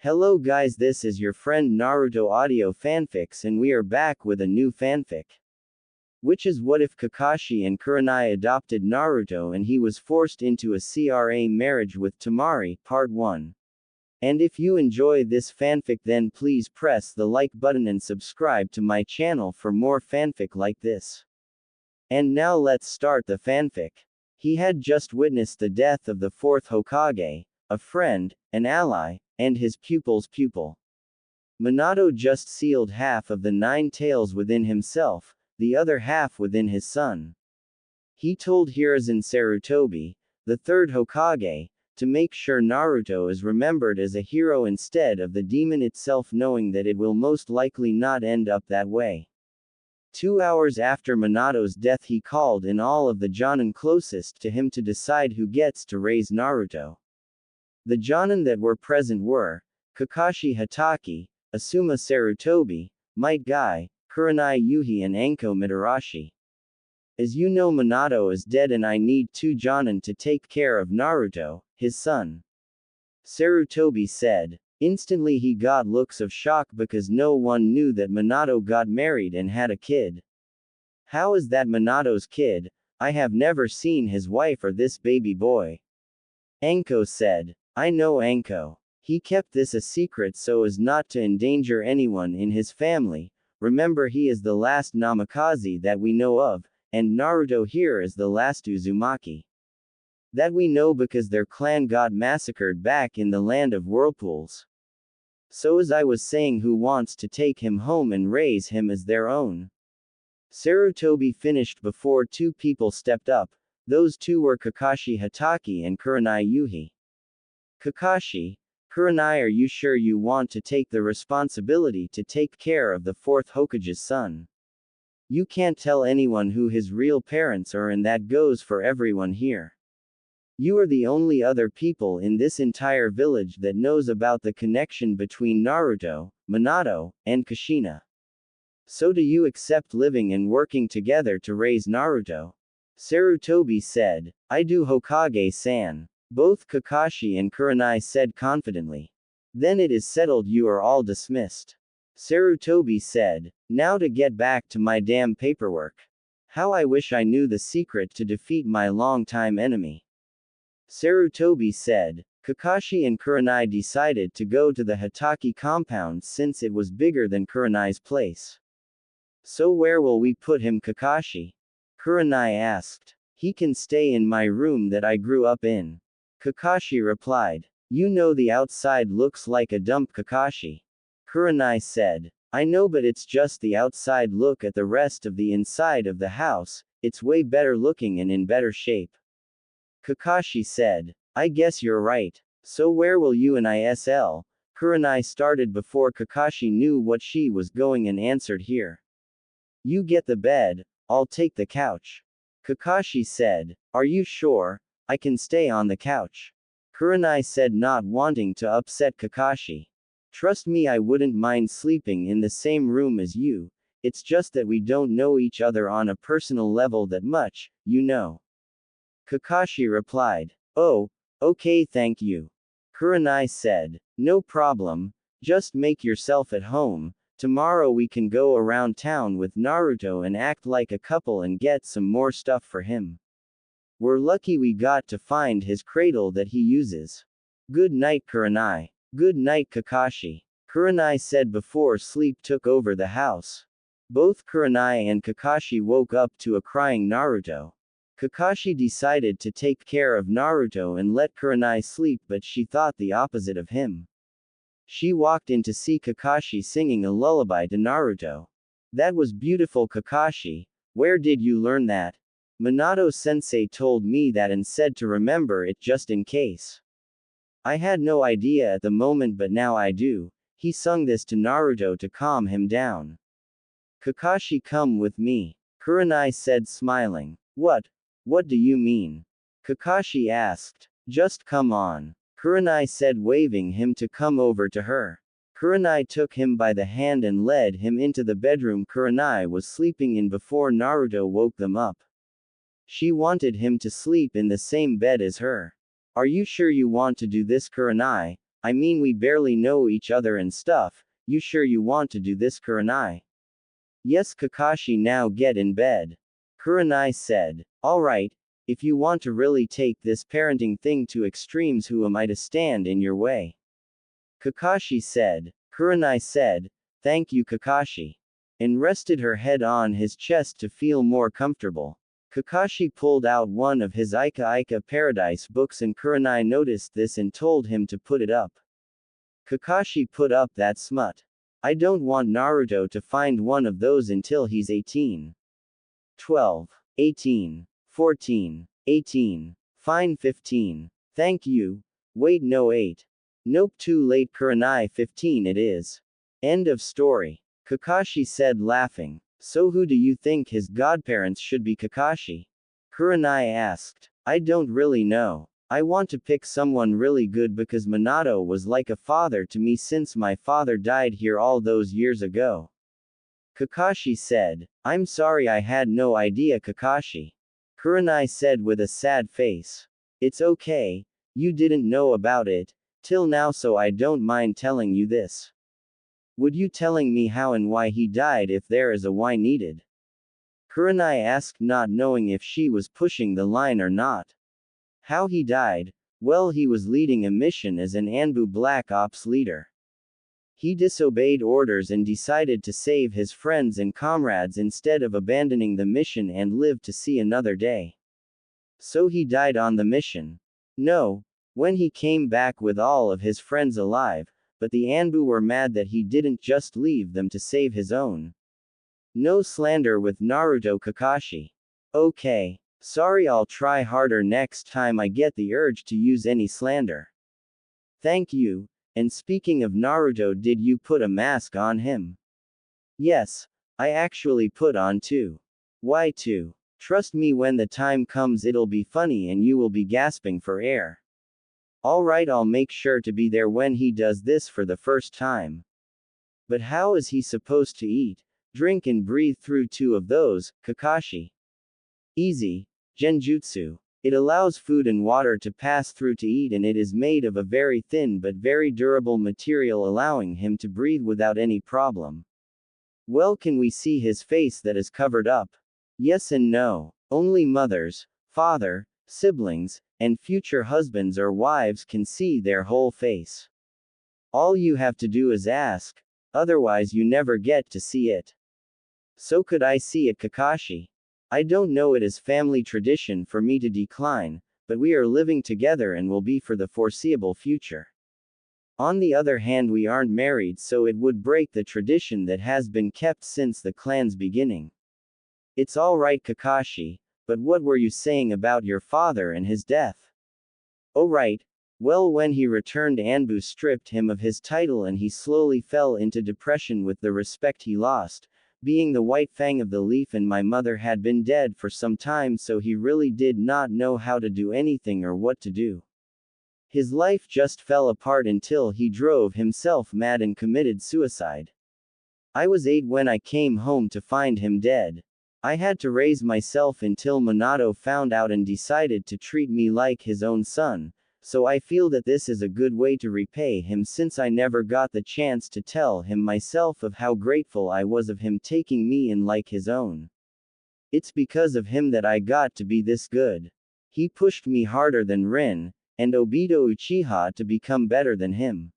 Hello guys, this is your friend Naruto Audio Fanfics and we are back with a new fanfic. Which is what if Kakashi and Kurenai adopted Naruto and he was forced into a CRA marriage with Temari, Part 1. And if you enjoy this fanfic then please press the like button and subscribe to my channel for more fanfic like this. And now let's start the fanfic. He had just witnessed the death of the fourth Hokage, a friend, an ally, and his pupil's pupil. Minato just sealed half of the 9 tails within himself, the other half within his son. He told Hiruzen Sarutobi, the third Hokage, to make sure Naruto is remembered as a hero instead of the demon itself, knowing that it will most likely not end up that way. 2 hours after Minato's death he called in all of the Jonin closest to him to decide who gets to raise Naruto. The Jonin that were present were Kakashi Hatake, Asuma Sarutobi, Might Guy, Kurenai Yuhi and Anko Mitarashi. As you know, Minato is dead and I need 2 Jonin to take care of Naruto, his son. Sarutobi said. Instantly he got looks of shock because no one knew that Minato got married and had a kid. How is that Minato's kid? I have never seen his wife or this baby boy. Anko said. I know Anko. He kept this a secret so as not to endanger anyone in his family. Remember, he is the last Namikaze that we know of, and Naruto here is the last Uzumaki. That we know because their clan got massacred back in the land of whirlpools. So as I was saying, who wants to take him home and raise him as their own? Sarutobi finished before 2 people stepped up. Those 2 were Kakashi Hatake and Kurenai Yuhi. Kakashi, Kurenai, are you sure you want to take the responsibility to take care of the 4th Hokage's son? You can't tell anyone who his real parents are, and that goes for everyone here. You are the only other people in this entire village that knows about the connection between Naruto, Minato, and Kushina. So do you accept living and working together to raise Naruto? Sarutobi said. I do, Hokage-san. Both Kakashi and Kurenai said confidently. Then it is settled, you are all dismissed. Sarutobi said. Now to get back to my damn paperwork. How I wish I knew the secret to defeat my longtime enemy. Sarutobi said. Kakashi and Kurenai decided to go to the Hatake compound since it was bigger than Kurenai's place. So where will we put him, Kakashi? Kurenai asked. He can stay in my room that I grew up in. Kakashi replied. You know the outside looks like a dump, Kakashi. Kurenai said. I know, but it's just the outside. Look at the rest of the inside of the house, it's way better looking and in better shape. Kakashi said. I guess you're right. So where will you and ISL? Kurenai started before Kakashi knew what she was going and answered here. You get the bed, I'll take the couch. Kakashi said. Are you sure? I can stay on the couch. Kurenai said, not wanting to upset Kakashi. Trust me, I wouldn't mind sleeping in the same room as you, it's just that we don't know each other on a personal level that much, you know. Kakashi replied. Oh, okay, thank you. Kurenai said. No problem, just make yourself at home. Tomorrow we can go around town with Naruto and act like a couple and get some more stuff for him. We're lucky we got to find his cradle that he uses. Good night, Kurenai. Good night, Kakashi. Kurenai said before sleep took over the house. Both Kurenai and Kakashi woke up to a crying Naruto. Kakashi decided to take care of Naruto and let Kurenai sleep, but she thought the opposite of him. She walked in to see Kakashi singing a lullaby to Naruto. That was beautiful, Kakashi. Where did you learn that? Minato-sensei told me that and said to remember it just in case. I had no idea at the moment, but now I do. He sung this to Naruto to calm him down. Kakashi, come with me. Kurenai said, smiling. What? What do you mean? Kakashi asked. Just come on. Kurenai said, waving him to come over to her. Kurenai took him by the hand and led him into the bedroom Kurenai was sleeping in before Naruto woke them up. She wanted him to sleep in the same bed as her. Are you sure you want to do this, Kurenai? I mean we barely know each other and stuff, you sure you want to do this, Kurenai? Yes, Kakashi, now get in bed. Kurenai said. Alright, if you want to really take this parenting thing to extremes, who am I to stand in your way? Kakashi said. Kurenai said, thank you, Kakashi, and rested her head on his chest to feel more comfortable. Kakashi pulled out one of his Ika Ika Paradise books and Kurenai noticed this and told him to put it up. Kakashi put up that smut. I don't want Naruto to find one of those until he's 18. 12, 18, 14, 18. Fine, 15. Thank you. Wait, no, 8. Nope, too late, Kurenai, 15 it is. End of story. Kakashi said, laughing. So who do you think his godparents should be, Kakashi? Kurenai asked. I don't really know. I want to pick someone really good because Minato was like a father to me since my father died here all those years ago. Kakashi said. I'm sorry, I had no idea, Kakashi. Kurenai said with a sad face. It's okay, you didn't know about it till now, so I don't mind telling you this. Would you telling me how and why he died if there is a why needed? Kurenai asked, not knowing if she was pushing the line or not. How he died? Well, he was leading a mission as an Anbu Black Ops leader. He disobeyed orders and decided to save his friends and comrades instead of abandoning the mission and live to see another day. So he died on the mission. No, when he came back with all of his friends alive, but the Anbu were mad that he didn't just leave them to save his own. No slander with Naruto, Kakashi. Okay. Sorry, I'll try harder next time I get the urge to use any slander. Thank you. And speaking of Naruto, did you put a mask on him? Yes, I actually put on two. Why two? Trust me, when the time comes it'll be funny and you will be gasping for air. Alright, I'll make sure to be there when he does this for the first time. But how is he supposed to eat, drink and breathe through two of those, Kakashi? Easy. Genjutsu. It allows food and water to pass through to eat, and it is made of a very thin but very durable material, allowing him to breathe without any problem. Well, can we see his face that is covered up? Yes and no. Only mothers, father, siblings, and future husbands or wives can see their whole face. All you have to do is ask, otherwise you never get to see it. So could I see it, Kakashi? I don't know, it is family tradition for me to decline, but we are living together and will be for the foreseeable future. On the other hand, we aren't married, so it would break the tradition that has been kept since the clan's beginning. It's alright, Kakashi, but what were you saying about your father and his death? Oh right. Well, when he returned, Anbu stripped him of his title and he slowly fell into depression with the respect he lost, being the white fang of the leaf, and my mother had been dead for some time, so he really did not know how to do anything or what to do. His life just fell apart until he drove himself mad and committed suicide. I was 8 when I came home to find him dead. I had to raise myself until Minato found out and decided to treat me like his own son, so I feel that this is a good way to repay him, since I never got the chance to tell him myself of how grateful I was of him taking me in like his own. It's because of him that I got to be this good. He pushed me harder than Rin and Obito Uchiha to become better than him.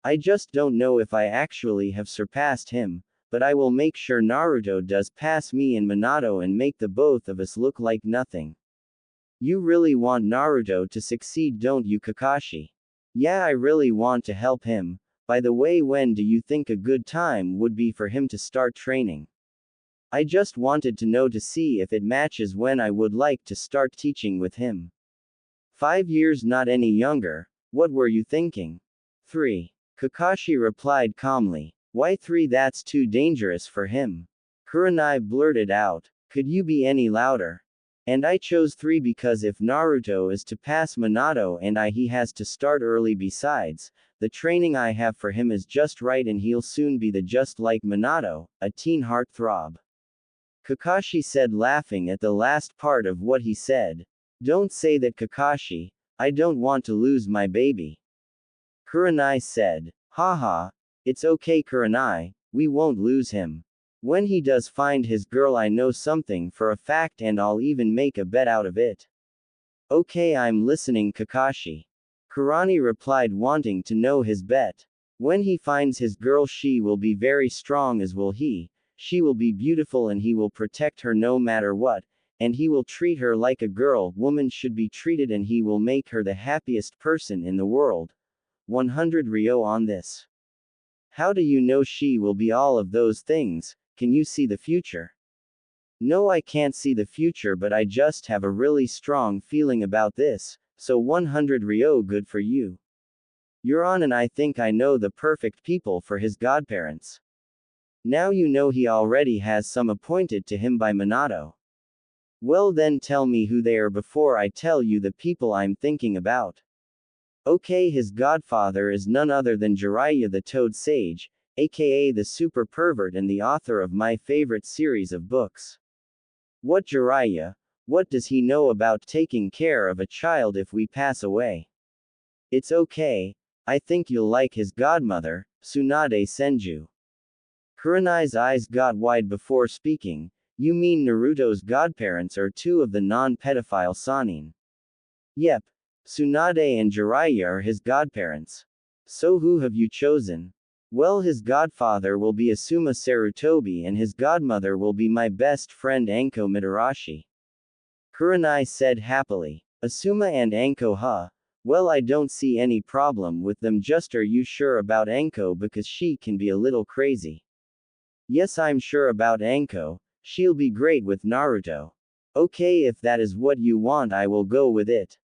I just don't know if I actually have surpassed him, but I will make sure Naruto does pass me and Minato and make the both of us look like nothing. You really want Naruto to succeed, don't you, Kakashi? Yeah, I really want to help him. By the way, when do you think a good time would be for him to start training? I just wanted to know to see if it matches when I would like to start teaching with him. 5 years, not any younger. What were you thinking? 3. Kakashi replied calmly. Why 3? That's too dangerous for him. Kurenai blurted out. Could you be any louder? And I chose 3 because if Naruto is to pass Minato and he has to start early. Besides, the training I have for him is just right and he'll soon be the just like Minato, a teen heartthrob. Kakashi said, laughing at the last part of what he said. Don't say that, Kakashi. I don't want to lose my baby. Kurenai said. Haha. It's okay Kurenai, we won't lose him. When he does find his girl I know something for a fact and I'll even make a bet out of it. Okay I'm listening Kakashi. Kurani replied wanting to know his bet. When he finds his girl she will be very strong as will he, she will be beautiful and he will protect her no matter what, and he will treat her like a girl woman should be treated and he will make her the happiest person in the world. 100 Ryo on this. How do you know she will be all of those things? Can you see the future? No I can't see the future but I just have a really strong feeling about this, so 100 Ryo good for you. You're on and I think I know the perfect people for his godparents. Now you know he already has some appointed to him by Minato. Well then tell me who they are before I tell you the people I'm thinking about. Okay his godfather is none other than Jiraiya the Toad Sage, aka the super pervert and the author of my favorite series of books. What Jiraiya? What does he know about taking care of a child if we pass away? It's okay, I think you'll like his godmother, Tsunade Senju. Kurenai's eyes got wide before speaking. You mean Naruto's godparents are two of the non-pedophile Sannin? Yep. Tsunade and Jiraiya are his godparents. So who have you chosen? Well his godfather will be Asuma Sarutobi and his godmother will be my best friend Anko Mitarashi. Kurenai said happily. Asuma and Anko huh? Well I don't see any problem with them just are you sure about Anko because she can be a little crazy. Yes I'm sure about Anko, she'll be great with Naruto. Okay if that is what you want I will go with it.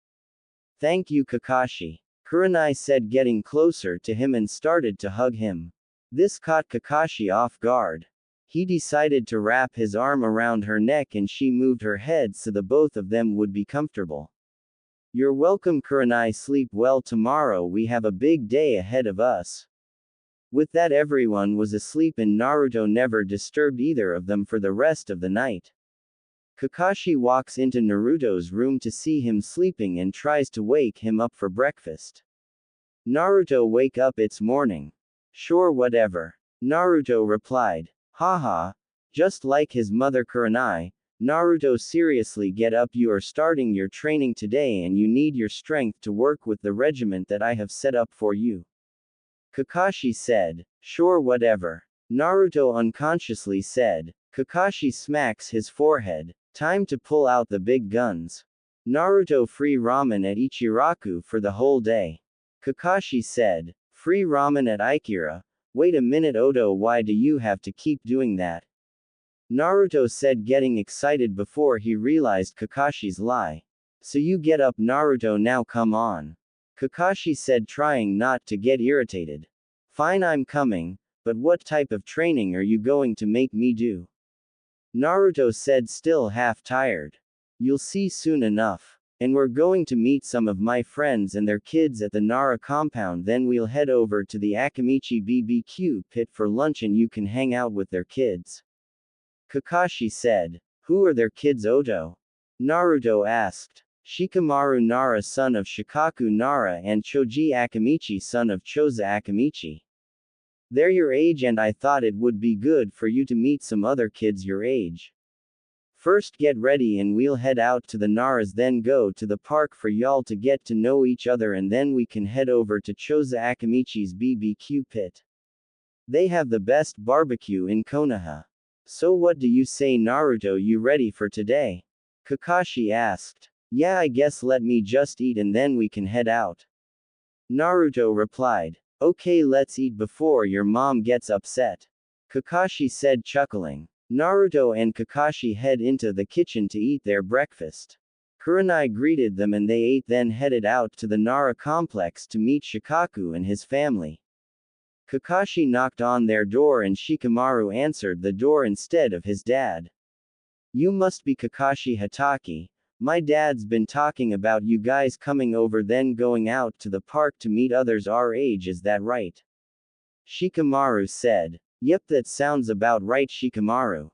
Thank you Kakashi. Kurenai said getting closer to him and started to hug him. This caught Kakashi off guard. He decided to wrap his arm around her neck and she moved her head so the both of them would be comfortable. You're welcome Kurenai sleep well tomorrow we have a big day ahead of us. With that everyone was asleep and Naruto never disturbed either of them for the rest of the night. Kakashi walks into Naruto's room to see him sleeping and tries to wake him up for breakfast. Naruto wake up it's morning. Sure whatever. Naruto replied. Haha. Just like his mother Kurenai. Naruto seriously get up you are starting your training today and you need your strength to work with the regiment that I have set up for you. Kakashi said. Sure whatever. Naruto unconsciously said. Kakashi smacks his forehead. Time to pull out the big guns. Naruto free ramen at Ichiraku for the whole day. Kakashi said. Free ramen at Ikira? Wait a minute Odo why do you have to keep doing that? Naruto said getting excited before he realized Kakashi's lie. So you get up Naruto now come on. Kakashi said trying not to get irritated. Fine I'm coming, but what type of training are you going to make me do? Naruto said still half tired. You'll see soon enough. And we're going to meet some of my friends and their kids at the Nara compound then we'll head over to the Akamichi BBQ pit for lunch and you can hang out with their kids. Kakashi said. Who are their kids Oto? Naruto asked. Shikamaru Nara son of Shikaku Nara and Choji Akamichi son of Choza Akamichi. They're your age and I thought it would be good for you to meet some other kids your age. First get ready and we'll head out to the Naras then go to the park for y'all to get to know each other and then we can head over to Choza Akamichi's BBQ pit. They have the best barbecue in Konoha. So what do you say Naruto you ready for today? Kakashi asked. Yeah I guess let me just eat and then we can head out. Naruto replied. Okay let's eat before your mom gets upset. Kakashi said chuckling. Naruto and Kakashi head into the kitchen to eat their breakfast. Kurenai greeted them and they ate then headed out to the Nara complex to meet Shikaku and his family. Kakashi knocked on their door and Shikamaru answered the door instead of his dad. You must be Kakashi Hatake. My dad's been talking about you guys coming over then going out to the park to meet others our age is that right? Shikamaru said. Yep that sounds about right Shikamaru.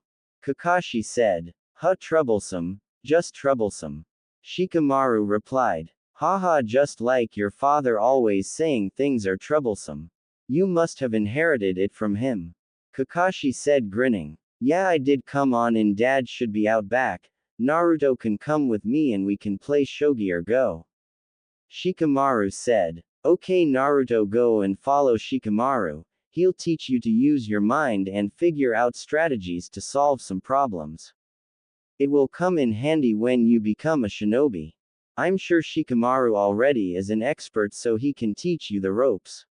Kakashi said. Huh troublesome, just troublesome. Shikamaru replied. Haha, just like your father always saying things are troublesome. You must have inherited it from him. Kakashi said, grinning. Yeah, I did. Come on in, Dad should be out back. Naruto can come with me and we can play shogi or go. Shikamaru said. Okay, Naruto, go and follow Shikamaru. He'll teach you to use your mind and figure out strategies to solve some problems. It will come in handy when you become a shinobi. I'm sure Shikamaru already is an expert, so he can teach you the ropes.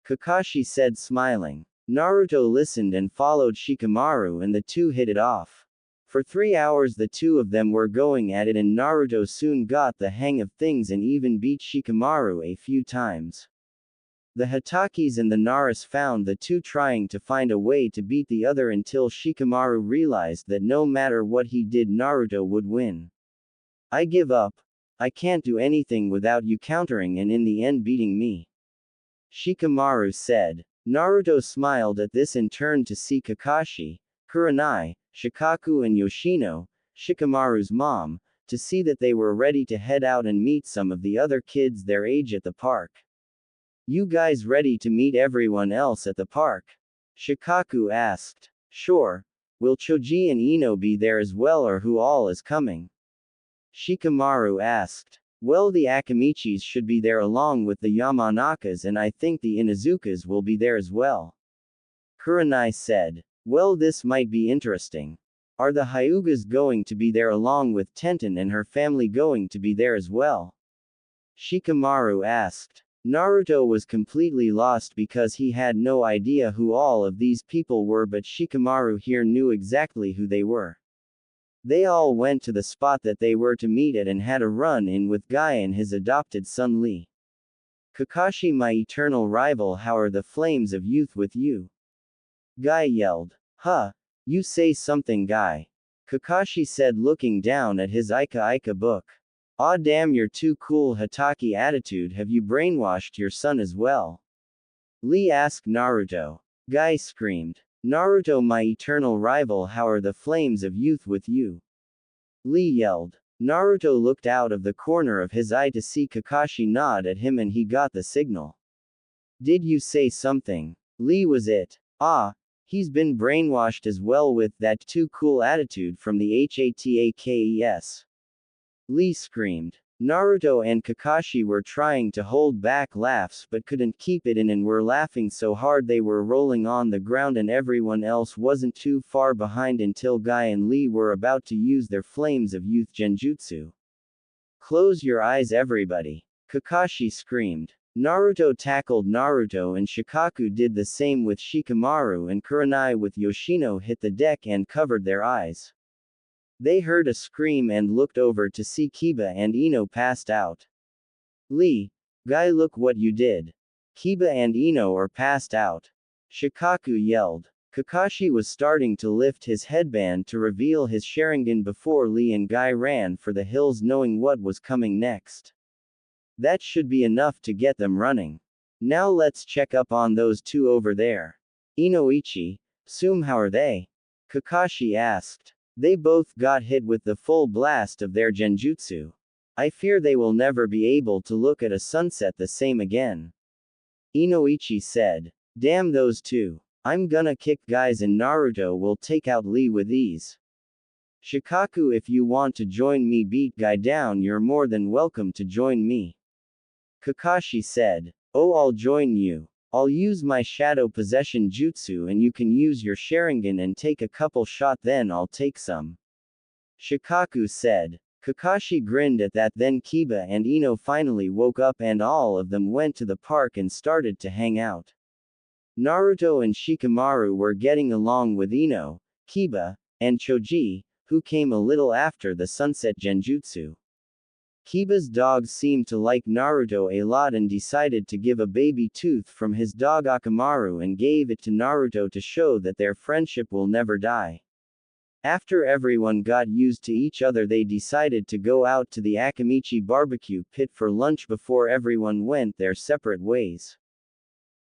Kakashi said, smiling. Naruto listened and followed Shikamaru, and the two hit it off. For 3 hours the two of them were going at it, and Naruto soon got the hang of things and even beat Shikamaru a few times. The Hitakis and the Naras found the two trying to find a way to beat the other until Shikamaru realized that no matter what he did, Naruto would win. I give up. I can't do anything without you countering and in the end beating me. Shikamaru said. Naruto smiled at this and turned to see Kakashi, Kurenai, Shikaku and Yoshino, Shikamaru's mom, to see that they were ready to head out and meet some of the other kids their age at the park. You guys ready to meet everyone else at the park? Shikaku asked. Sure. Will Choji and Ino be there as well, or who all is coming? Shikamaru asked. Well, the Akamichis should be there along with the Yamanakas, and I think the Inuzukas will be there as well. Kurenai said. Well, this might be interesting. Are the Hyugas going to be there along with Tenten and her family going to be there as well? Shikamaru asked. Naruto was completely lost because he had no idea who all of these people were, but Shikamaru here knew exactly who they were. They all went to the spot that they were to meet at and had a run-in with Guy and his adopted son Lee. Kakashi, my eternal rival, how are the flames of youth with you? Guy yelled. Huh? You say something, Guy. Kakashi said, looking down at his Ika book. Aw damn, you're too cool. Hitaki attitude. Have you brainwashed your son as well? Lee asked Naruto. Guy screamed. Naruto, my eternal rival, how are the flames of youth with you? Lee yelled. Naruto looked out of the corner of his eye to see Kakashi nod at him, and he got the signal. Did you say something? Lee, was it? Ah, he's been brainwashed as well with that too cool attitude from the Hatakes. Lee screamed. Naruto and Kakashi were trying to hold back laughs but couldn't keep it in and were laughing so hard they were rolling on the ground, and everyone else wasn't too far behind until Guy and Lee were about to use their flames of youth genjutsu. Close your eyes, everybody. Kakashi screamed. Naruto tackled Naruto and Shikaku did the same with Shikamaru, and Kurenai with Yoshino hit the deck and covered their eyes. They heard a scream and looked over to see Kiba and Ino passed out. Lee, Guy, look what you did. Kiba and Ino are passed out. Shikaku yelled. Kakashi was starting to lift his headband to reveal his Sharingan before Lee and Guy ran for the hills, knowing what was coming next. That should be enough to get them running. Now let's check up on those two over there. Inoichi, Sum, how are they? Kakashi asked. They both got hit with the full blast of their genjutsu. I fear they will never be able to look at a sunset the same again. Inoichi said. Damn those two. I'm gonna kick guys, and Naruto will take out Lee with ease. Shikaku, if you want to join me beat Guy down, you're more than welcome to join me. Kakashi said. Oh, I'll join you. I'll use my shadow possession jutsu and you can use your Sharingan and take a couple shot, then I'll take some. Shikaku said. Kakashi grinned at that. Then Kiba and Ino finally woke up and all of them went to the park and started to hang out. Naruto and Shikamaru were getting along with Ino, Kiba, and Choji, who came a little after the sunset genjutsu. Kiba's dog seemed to like Naruto a lot and decided to give a baby tooth from his dog Akamaru and gave it to Naruto to show that their friendship will never die. After everyone got used to each other, they decided to go out to the Akamichi barbecue pit for lunch before everyone went their separate ways.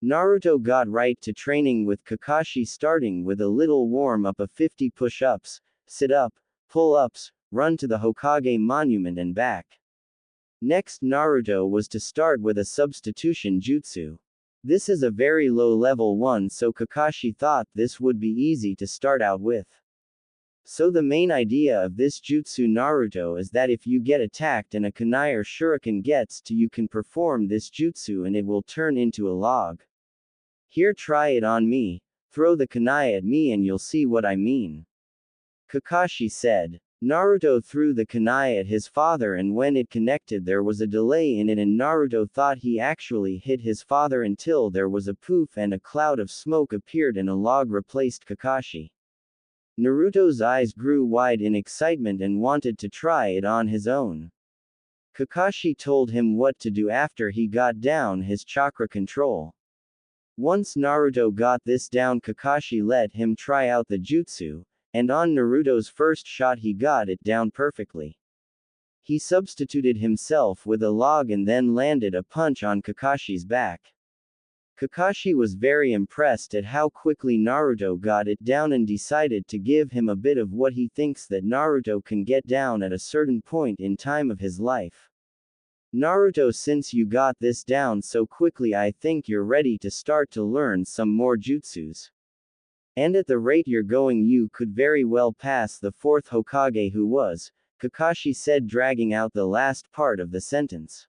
Naruto got right to training with Kakashi, starting with a little warm-up of 50 push-ups, sit-up, pull-ups, run to the Hokage monument and back. Next, Naruto was to start with a substitution jutsu. This is a very low level one, so Kakashi thought this would be easy to start out with. So the main idea of this jutsu Naruto is that if you get attacked and a kunai or shuriken gets to you, can perform this jutsu and it will turn into a log. Here, try it on me. Throw the kunai at me and you'll see what I mean. Kakashi said. Naruto threw the kunai at his father, and when it connected there was a delay in it and Naruto thought he actually hit his father until there was a poof and a cloud of smoke appeared and a log replaced Kakashi. Naruto's eyes grew wide in excitement and wanted to try it on his own. Kakashi told him what to do after he got down his chakra control. Once Naruto got this down, Kakashi let him try out the jutsu, and on Naruto's first shot he got it down perfectly. He substituted himself with a log and then landed a punch on Kakashi's back. Kakashi was very impressed at how quickly Naruto got it down and decided to give him a bit of what he thinks that Naruto can get down at a certain point in time of his life. Naruto, since you got this down so quickly, I think you're ready to start to learn some more jutsus. And at the rate you're going, you could very well pass the fourth Hokage. Who was? Kakashi said, dragging out the last part of the sentence.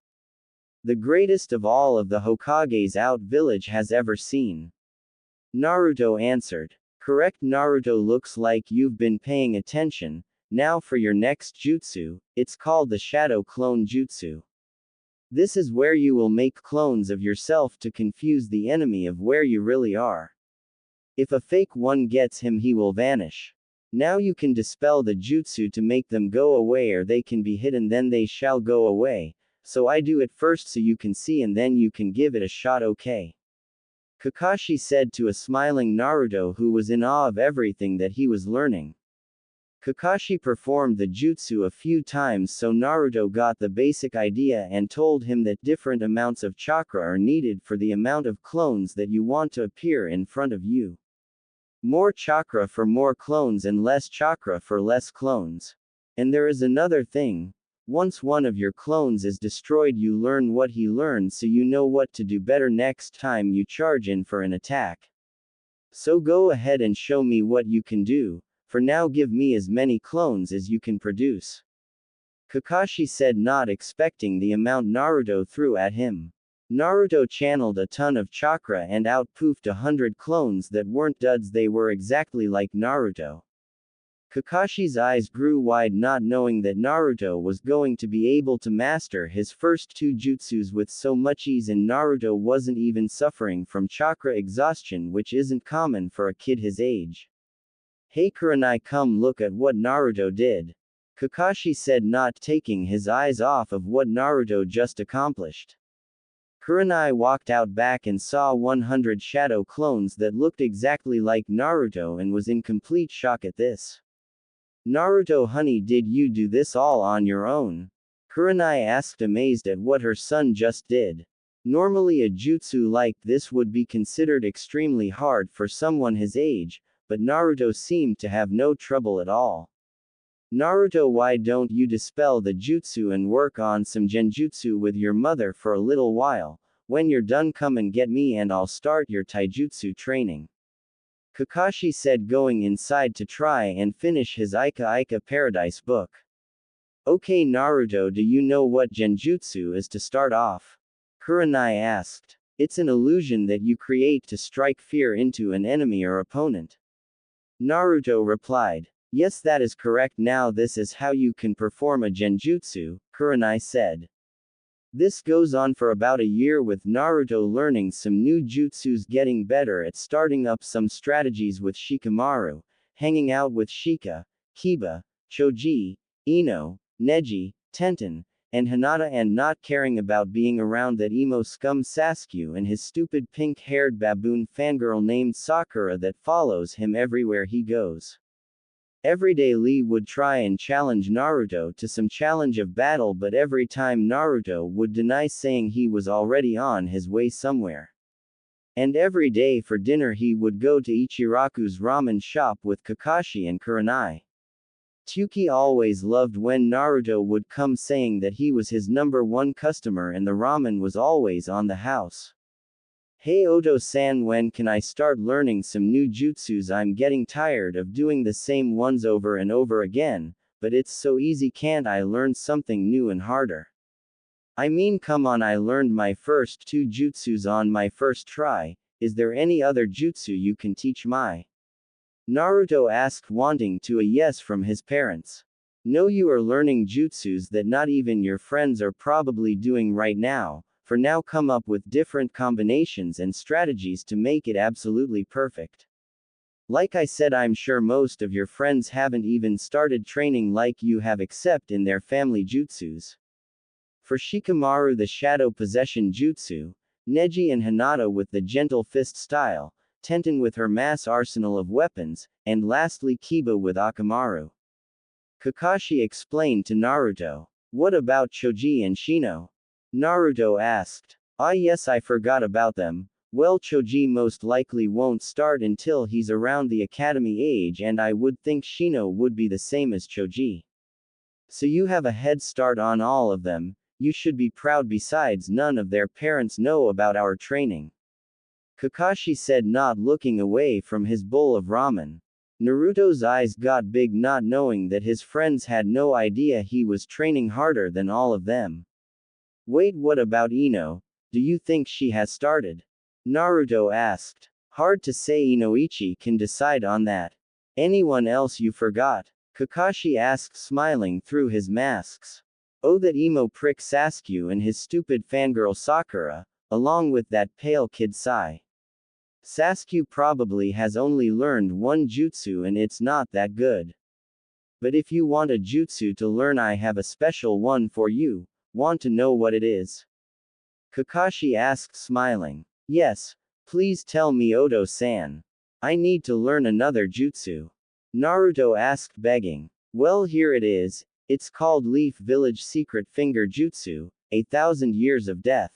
The greatest of all of the Hokages out village has ever seen. Naruto answered. Correct. Naruto, looks like you've been paying attention. Now for your next jutsu, it's called the Shadow Clone Jutsu. This is where you will make clones of yourself to confuse the enemy of where you really are. If a fake one gets him, he will vanish. Now you can dispel the jutsu to make them go away, or they can be hidden, then they shall go away. So I do it first so you can see and then you can give it a shot, okay? Kakashi said to a smiling Naruto who was in awe of everything that he was learning. Kakashi performed the jutsu a few times so Naruto got the basic idea and told him that different amounts of chakra are needed for the amount of clones that you want to appear in front of you. More chakra for more clones and less chakra for less clones. And there is another thing. Once one of your clones is destroyed, you learn what he learned so you know what to do better next time you charge in for an attack. So go ahead and show me what you can do. For now, give me as many clones as you can produce. Kakashi said, not expecting the amount Naruto threw at him. Naruto channeled a ton of chakra and out-poofed 100 clones that weren't duds, they were exactly like Naruto. Kakashi's eyes grew wide, not knowing that Naruto was going to be able to master his first two jutsus with so much ease, and Naruto wasn't even suffering from chakra exhaustion, which isn't common for a kid his age. Hey Kurenai, come look at what Naruto did. Kakashi said, not taking his eyes off of what Naruto just accomplished. Kurenai walked out back and saw 100 shadow clones that looked exactly like Naruto and was in complete shock at this. Naruto, honey, did you do this all on your own? Kurenai asked, amazed at what her son just did. Normally a jutsu like this would be considered extremely hard for someone his age, but Naruto seemed to have no trouble at all. Naruto, why don't you dispel the jutsu and work on some genjutsu with your mother for a little while? When you're done, come and get me and I'll start your taijutsu training. Kakashi said, going inside to try and finish his Ika Ika Paradise book. Okay Naruto, do you know what genjutsu is to start off? Kurenai asked. It's an illusion that you create to strike fear into an enemy or opponent. Naruto replied. Yes, that is correct. Now this is how you can perform a genjutsu, Kurenai said. This goes on for about a year with Naruto learning some new jutsus, getting better at starting up some strategies with Shikamaru, hanging out with Shika, Kiba, Choji, Ino, Neji, Tenten, and Hinata, and not caring about being around that emo scum Sasuke and his stupid pink-haired baboon fangirl named Sakura that follows him everywhere he goes. Every day Lee would try and challenge Naruto to some challenge of battle, but every time Naruto would deny, saying he was already on his way somewhere. And every day for dinner he would go to Ichiraku's ramen shop with Kakashi and Kurenai. Tsuki always loved when Naruto would come saying that he was his #1 customer and the ramen was always on the house. Hey Oto-san, when can I start learning some new jutsus? I'm getting tired of doing the same ones over and over again, but it's so easy, can't I learn something new and harder? I mean, come on, I learned my first 2 jutsus on my first try. Is there any other jutsu you can teach me? Naruto asked, wanting to a yes from his parents. No, you are learning jutsus that not even your friends are probably doing right now. For now, come up with different combinations and strategies to make it absolutely perfect. Like I said, I'm sure most of your friends haven't even started training like you have except in their family jutsus. For Shikamaru, the shadow possession jutsu, Neji and Hinata with the gentle fist style, Tenten with her mass arsenal of weapons, and lastly Kiba with Akamaru. Kakashi explained to Naruto. What about Choji and Shino? Naruto asked. Ah yes, I forgot about them. Well, Choji most likely won't start until he's around the academy age, and I would think Shino would be the same as Choji. So you have a head start on all of them. You should be proud. Besides, none of their parents know about our training. Kakashi said, not looking away from his bowl of ramen. Naruto's eyes got big, not knowing that his friends had no idea he was training harder than all of them. Wait, what about Ino? Do you think she has started? Naruto asked. Hard to say, Inoichi can decide on that. Anyone else you forgot? Kakashi asked, smiling through his masks. Oh, that emo prick Sasuke and his stupid fangirl Sakura, along with that pale kid Sai. Sasuke probably has only learned one jutsu and it's not that good. But if you want a jutsu to learn, I have a special one for you. Want to know what it is? Kakashi asked, smiling. Yes, please tell me, Oto-san. I need to learn another jutsu. Naruto asked, begging. Well, here it is. It's called Leaf Village Secret Finger Jutsu, 1,000 Years of Death.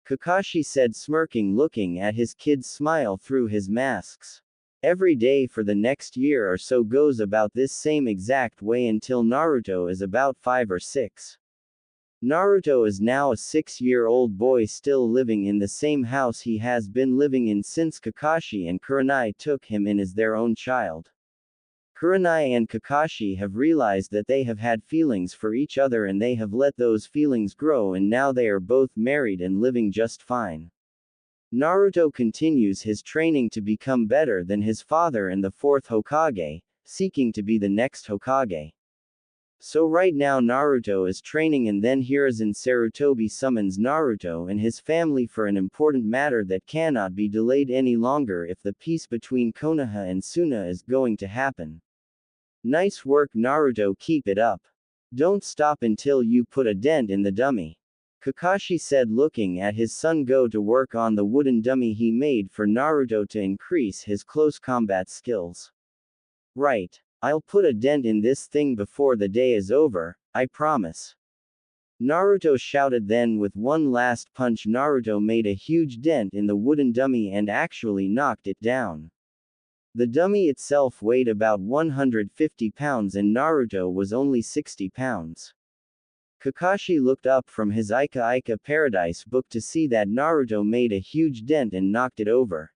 Kakashi said, smirking, looking at his kids smile through his masks. Every day for the next year or so goes about this same exact way until Naruto is about 5 or 6. Naruto is now a 6-year-old boy still living in the same house he has been living in since Kakashi and Kurenai took him in as their own child. Kurenai and Kakashi have realized that they have had feelings for each other and they have let those feelings grow, and now they are both married and living just fine. Naruto continues his training to become better than his father and the 4th Hokage, seeking to be the next Hokage. So right now Naruto is training, and then Hiruzen Sarutobi summons Naruto and his family for an important matter that cannot be delayed any longer if the peace between Konoha and Suna is going to happen. Nice work, Naruto, keep it up. Don't stop until you put a dent in the dummy. Kakashi said, looking at his son go to work on the wooden dummy he made for Naruto to increase his close combat skills. Right. I'll put a dent in this thing before the day is over, I promise. Naruto shouted. Then with one last punch Naruto made a huge dent in the wooden dummy and actually knocked it down. The dummy itself weighed about 150 pounds and Naruto was only 60 pounds. Kakashi looked up from his Ika Ika Paradise book to see that Naruto made a huge dent and knocked it over.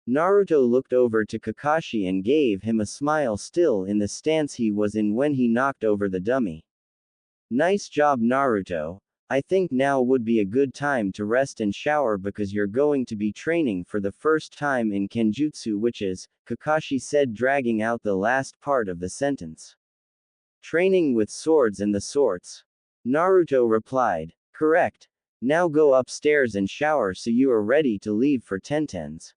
Naruto looked over to Kakashi and gave him a smile, still in the stance he was in when he knocked over the dummy. Nice job, Naruto. I think now would be a good time to rest and shower because you're going to be training for the first time in Kenjutsu, which is, Kakashi said, dragging out the last part of the sentence. Training with swords and the sorts. Naruto replied. Correct. Now go upstairs and shower so you are ready to leave for Tenten's.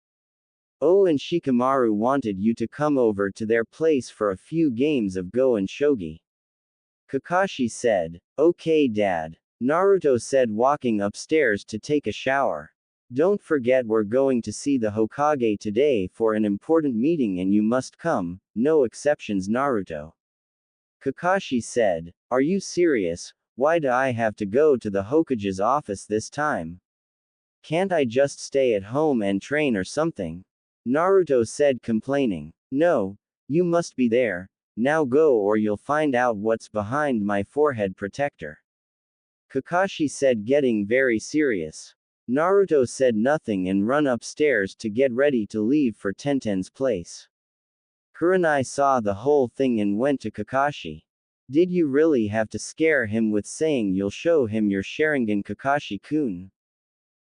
Oh, and Shikamaru wanted you to come over to their place for a few games of Go and Shogi. Kakashi said. Okay, Dad. Naruto said, walking upstairs to take a shower. Don't forget, we're going to see the Hokage today for an important meeting and you must come, no exceptions, Naruto. Kakashi said. Are you serious? Why do I have to go to the Hokage's office this time? Can't I just stay at home and train or something? Naruto said, complaining. No, you must be there. Now go or you'll find out what's behind my forehead protector. Kakashi said, getting very serious. Naruto said nothing and run upstairs to get ready to leave for Tenten's place. Kurenai saw the whole thing and went to Kakashi. Did you really have to scare him with saying you'll show him your Sharingan, Kakashi-kun?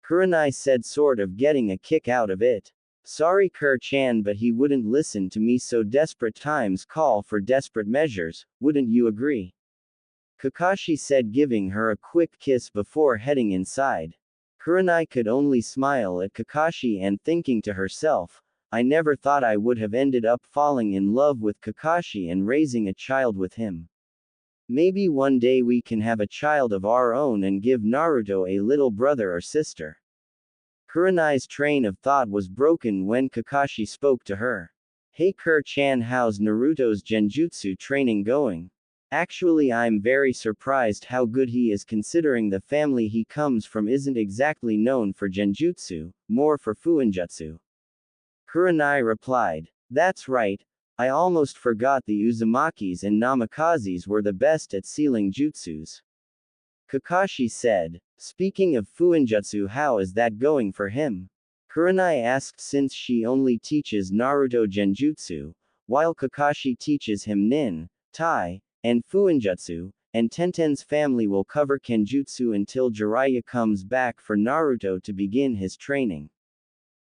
Kurenai said, sort of getting a kick out of it. Sorry Kur-chan, but he wouldn't listen to me, so desperate times call for desperate measures, wouldn't you agree? Kakashi said, giving her a quick kiss before heading inside. Kurenai could only smile at Kakashi and thinking to herself, I never thought I would have ended up falling in love with Kakashi and raising a child with him. Maybe one day we can have a child of our own and give Naruto a little brother or sister. Kurenai's train of thought was broken when Kakashi spoke to her. Hey Kur-chan, how's Naruto's genjutsu training going? Actually, I'm very surprised how good he is, considering the family he comes from isn't exactly known for genjutsu, more for fuinjutsu. Kurenai replied. That's right. I almost forgot the Uzumakis and Namakazes were the best at sealing jutsus. Kakashi said. Speaking of fuinjutsu, how is that going for him? Kurenai asked, since she only teaches Naruto genjutsu, while Kakashi teaches him nin, tai, and fuinjutsu, and Tenten's family will cover kenjutsu until Jiraiya comes back for Naruto to begin his training.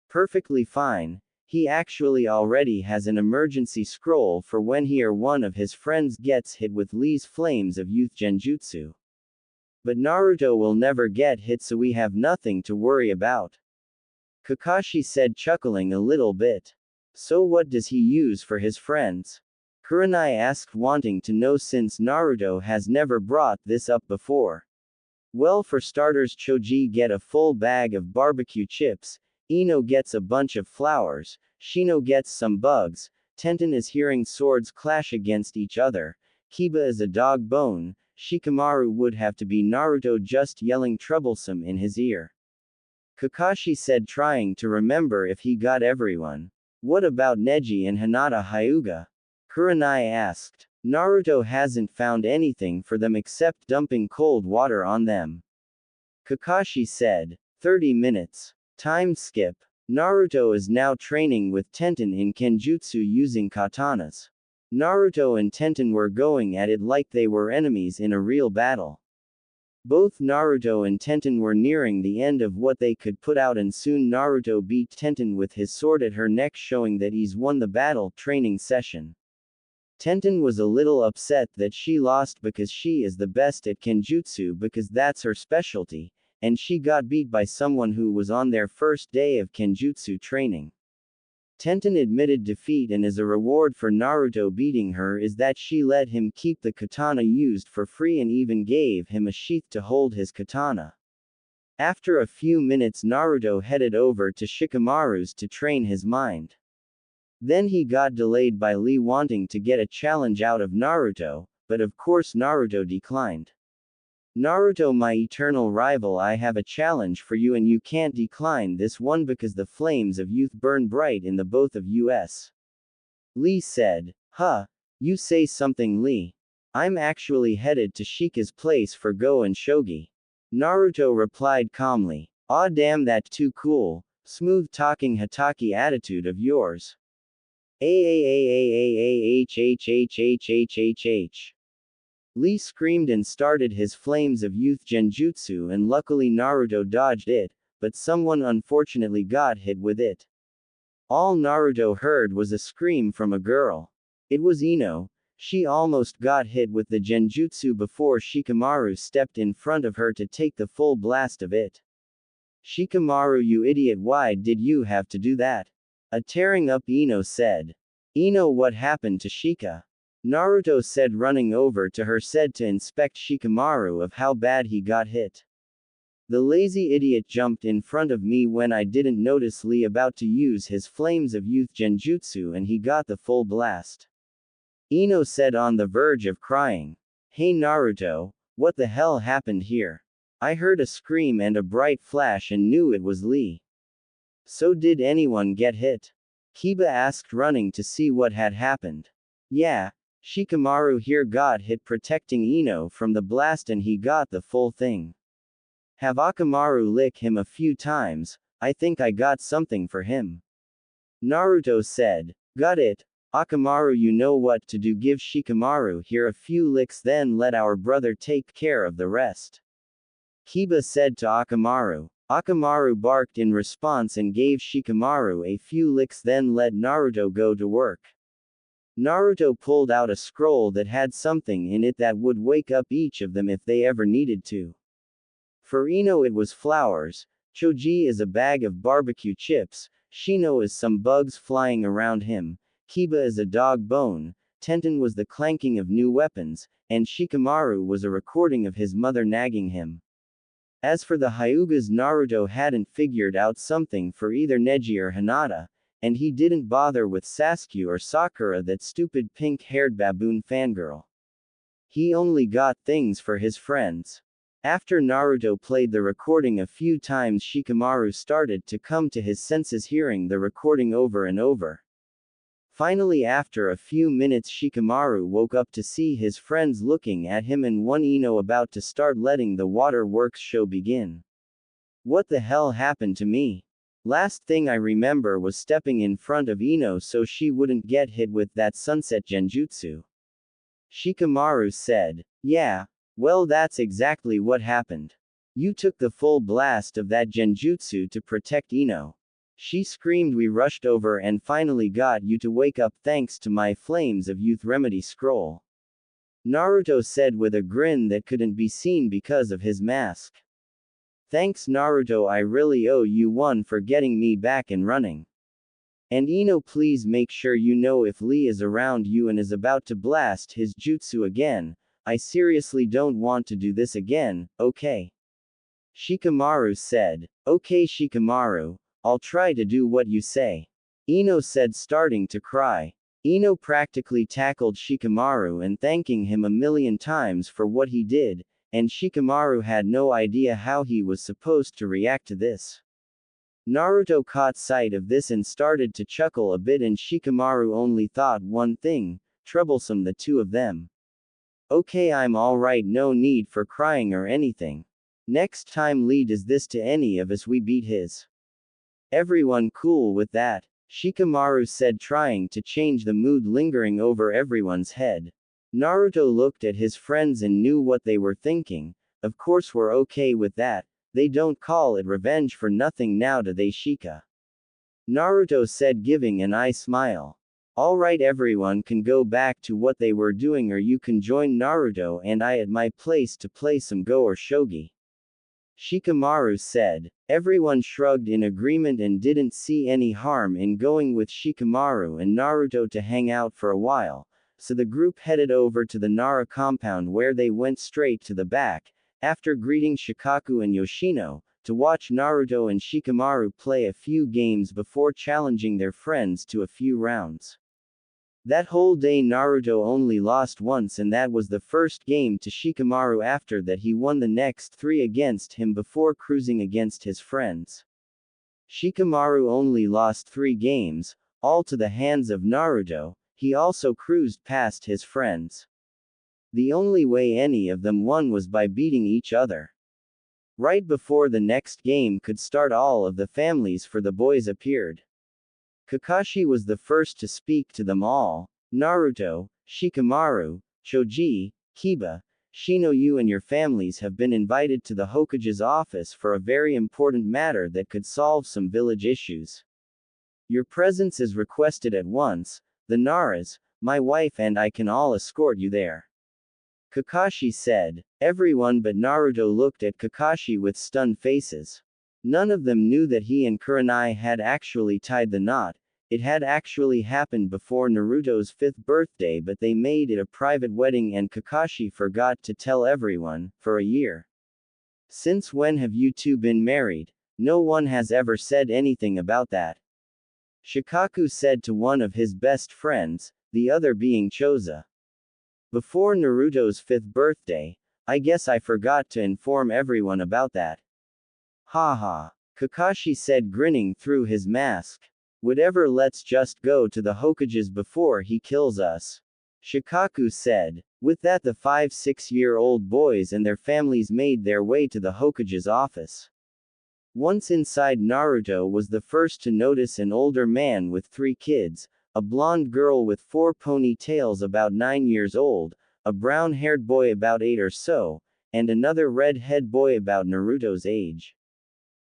Perfectly fine. He actually already has an emergency scroll for when he or one of his friends gets hit with Lee's flames of youth genjutsu. But Naruto will never get hit, so we have nothing to worry about. Kakashi said, chuckling a little bit. So what does he use for his friends? Kurenai asked, wanting to know since Naruto has never brought this up before. Well, for starters, Choji get a full bag of barbecue chips, Ino gets a bunch of flowers, Shino gets some bugs, Tenten is hearing swords clash against each other, Kiba is a dog bone, Shikamaru would have to be Naruto just yelling troublesome in his ear. Kakashi said, trying to remember if he got everyone. What about Neji and Hinata Hyuga? Kurenai asked. Naruto hasn't found anything for them except dumping cold water on them. Kakashi said. 30 minutes. Time skip. Naruto is now training with Tenten in kenjutsu using katanas. Naruto and Tenten were going at it like they were enemies in a real battle. Both Naruto and Tenten were nearing the end of what they could put out, and soon Naruto beat Tenten with his sword at her neck, showing that he's won the battle training session. Tenten was a little upset that she lost because she is the best at kenjutsu, because that's her specialty, and she got beat by someone who was on their first day of kenjutsu training. Tenten admitted defeat, and as a reward for Naruto beating her is that she let him keep the katana used for free and even gave him a sheath to hold his katana. After a few minutes, Naruto headed over to Shikamaru's to train his mind. Then he got delayed by Lee wanting to get a challenge out of Naruto, but of course Naruto declined. Naruto, my eternal rival, I have a challenge for you and you can't decline this one because the flames of youth burn bright in the both of us. Lee said. Huh, you say something, Lee. I'm actually headed to Shika's place for Go and Shogi. Naruto replied calmly. Aw damn, that too cool, smooth talking Hatake attitude of yours. H. Lee screamed and started his flames of youth genjutsu, and luckily Naruto dodged it, but someone unfortunately got hit with it. All Naruto heard was a scream from a girl. It was Ino. She almost got hit with the genjutsu before Shikamaru stepped in front of her to take the full blast of it. Shikamaru, you idiot, why did you have to do that? A tearing up Ino said. Ino, what happened to Shika? Naruto said, running over to her, said to inspect Shikamaru of how bad he got hit. The lazy idiot jumped in front of me when I didn't notice Lee about to use his flames of youth genjutsu and he got the full blast. Ino said, on the verge of crying. Hey Naruto, what the hell happened here? I heard a scream and a bright flash and knew it was Lee. So did anyone get hit? Kiba asked, running to see what had happened. Yeah, Shikamaru here got hit protecting Ino from the blast and he got the full thing. Have Akamaru lick him a few times, I think I got something for him. Naruto said. Got it, Akamaru, you know what to do, give Shikamaru here a few licks then let our brother take care of the rest. Kiba said to Akamaru. Akamaru barked in response and gave Shikamaru a few licks then let Naruto go to work. Naruto pulled out a scroll that had something in it that would wake up each of them if they ever needed to. For Ino it was flowers, Choji is a bag of barbecue chips, Shino is some bugs flying around him, Kiba is a dog bone, Tenten was the clanking of new weapons, and Shikamaru was a recording of his mother nagging him. As for the Hyugas, Naruto hadn't figured out something for either Neji or Hinata, and he didn't bother with Sasuke or Sakura, that stupid pink-haired baboon fangirl. He only got things for his friends. After Naruto played the recording a few times, Shikamaru started to come to his senses hearing the recording over and over. Finally, after a few minutes, Shikamaru woke up to see his friends looking at him and one Ino about to start letting the waterworks show begin. What the hell happened to me? Last thing I remember was stepping in front of Ino so she wouldn't get hit with that sunset genjutsu. Shikamaru said. Yeah, well, that's exactly what happened. You took the full blast of that genjutsu to protect Ino. She screamed. We rushed over and finally got you to wake up thanks to my Flames of Youth remedy scroll. Naruto said with a grin that couldn't be seen because of his mask. Thanks Naruto, I really owe you one for getting me back and running. And Ino, please make sure you know if Lee is around you and is about to blast his jutsu again, I seriously don't want to do this again, okay? Shikamaru said. Okay Shikamaru, I'll try to do what you say. Ino said, starting to cry. Ino practically tackled Shikamaru and thanking him a million times for what he did, and Shikamaru had no idea how he was supposed to react to this. Naruto caught sight of this and started to chuckle a bit, and Shikamaru only thought one thing, troublesome the two of them. Okay, I'm alright, no need for crying or anything. Next time Lee does this to any of us, we beat his. Everyone cool with that? Shikamaru said, trying to change the mood lingering over everyone's head. Naruto looked at his friends and knew what they were thinking. Of course we're okay with that, they don't call it revenge for nothing now, do they, Shika? Naruto said, giving an eye smile. Alright, everyone can go back to what they were doing, or you can join Naruto and I at my place to play some Go or Shogi. Shikamaru said. Everyone shrugged in agreement and didn't see any harm in going with Shikamaru and Naruto to hang out for a while, so the group headed over to the Nara compound, where they went straight to the back, after greeting Shikaku and Yoshino, to watch Naruto and Shikamaru play a few games before challenging their friends to a few rounds. That whole day Naruto only lost once, and that was the first game to Shikamaru. After that he won the next 3 against him before cruising against his friends. Shikamaru only lost 3 games, all to the hands of Naruto. He also cruised past his friends. The only way any of them won was by beating each other. Right before the next game could start, all of the families for the boys appeared. Kakashi was the first to speak to them all. Naruto, Shikamaru, Choji, Kiba, Shino, you and your families have been invited to the Hokage's office for a very important matter that could solve some village issues. Your presence is requested at once. The Naras, my wife and I can all escort you there. Kakashi said. Everyone but Naruto looked at Kakashi with stunned faces. None of them knew that he and Kurenai had actually tied the knot. It had actually happened before Naruto's 5th birthday, but they made it a private wedding and Kakashi forgot to tell everyone, for a year. Since when have you two been married? No one has ever said anything about that. Shikaku said to one of his best friends, the other being Choza. Before Naruto's 5th birthday, I guess I forgot to inform everyone about that. Haha. Kakashi said, grinning through his mask. Whatever, let's just go to the Hokage's before he kills us. Shikaku said. With that, the 5-6-year-old boys and their families made their way to the Hokage's office. Once inside, Naruto was the first to notice an older man with 3 kids, a blonde girl with 4 ponytails about 9 years old, a brown-haired boy about 8 or so, and another red-haired boy about Naruto's age.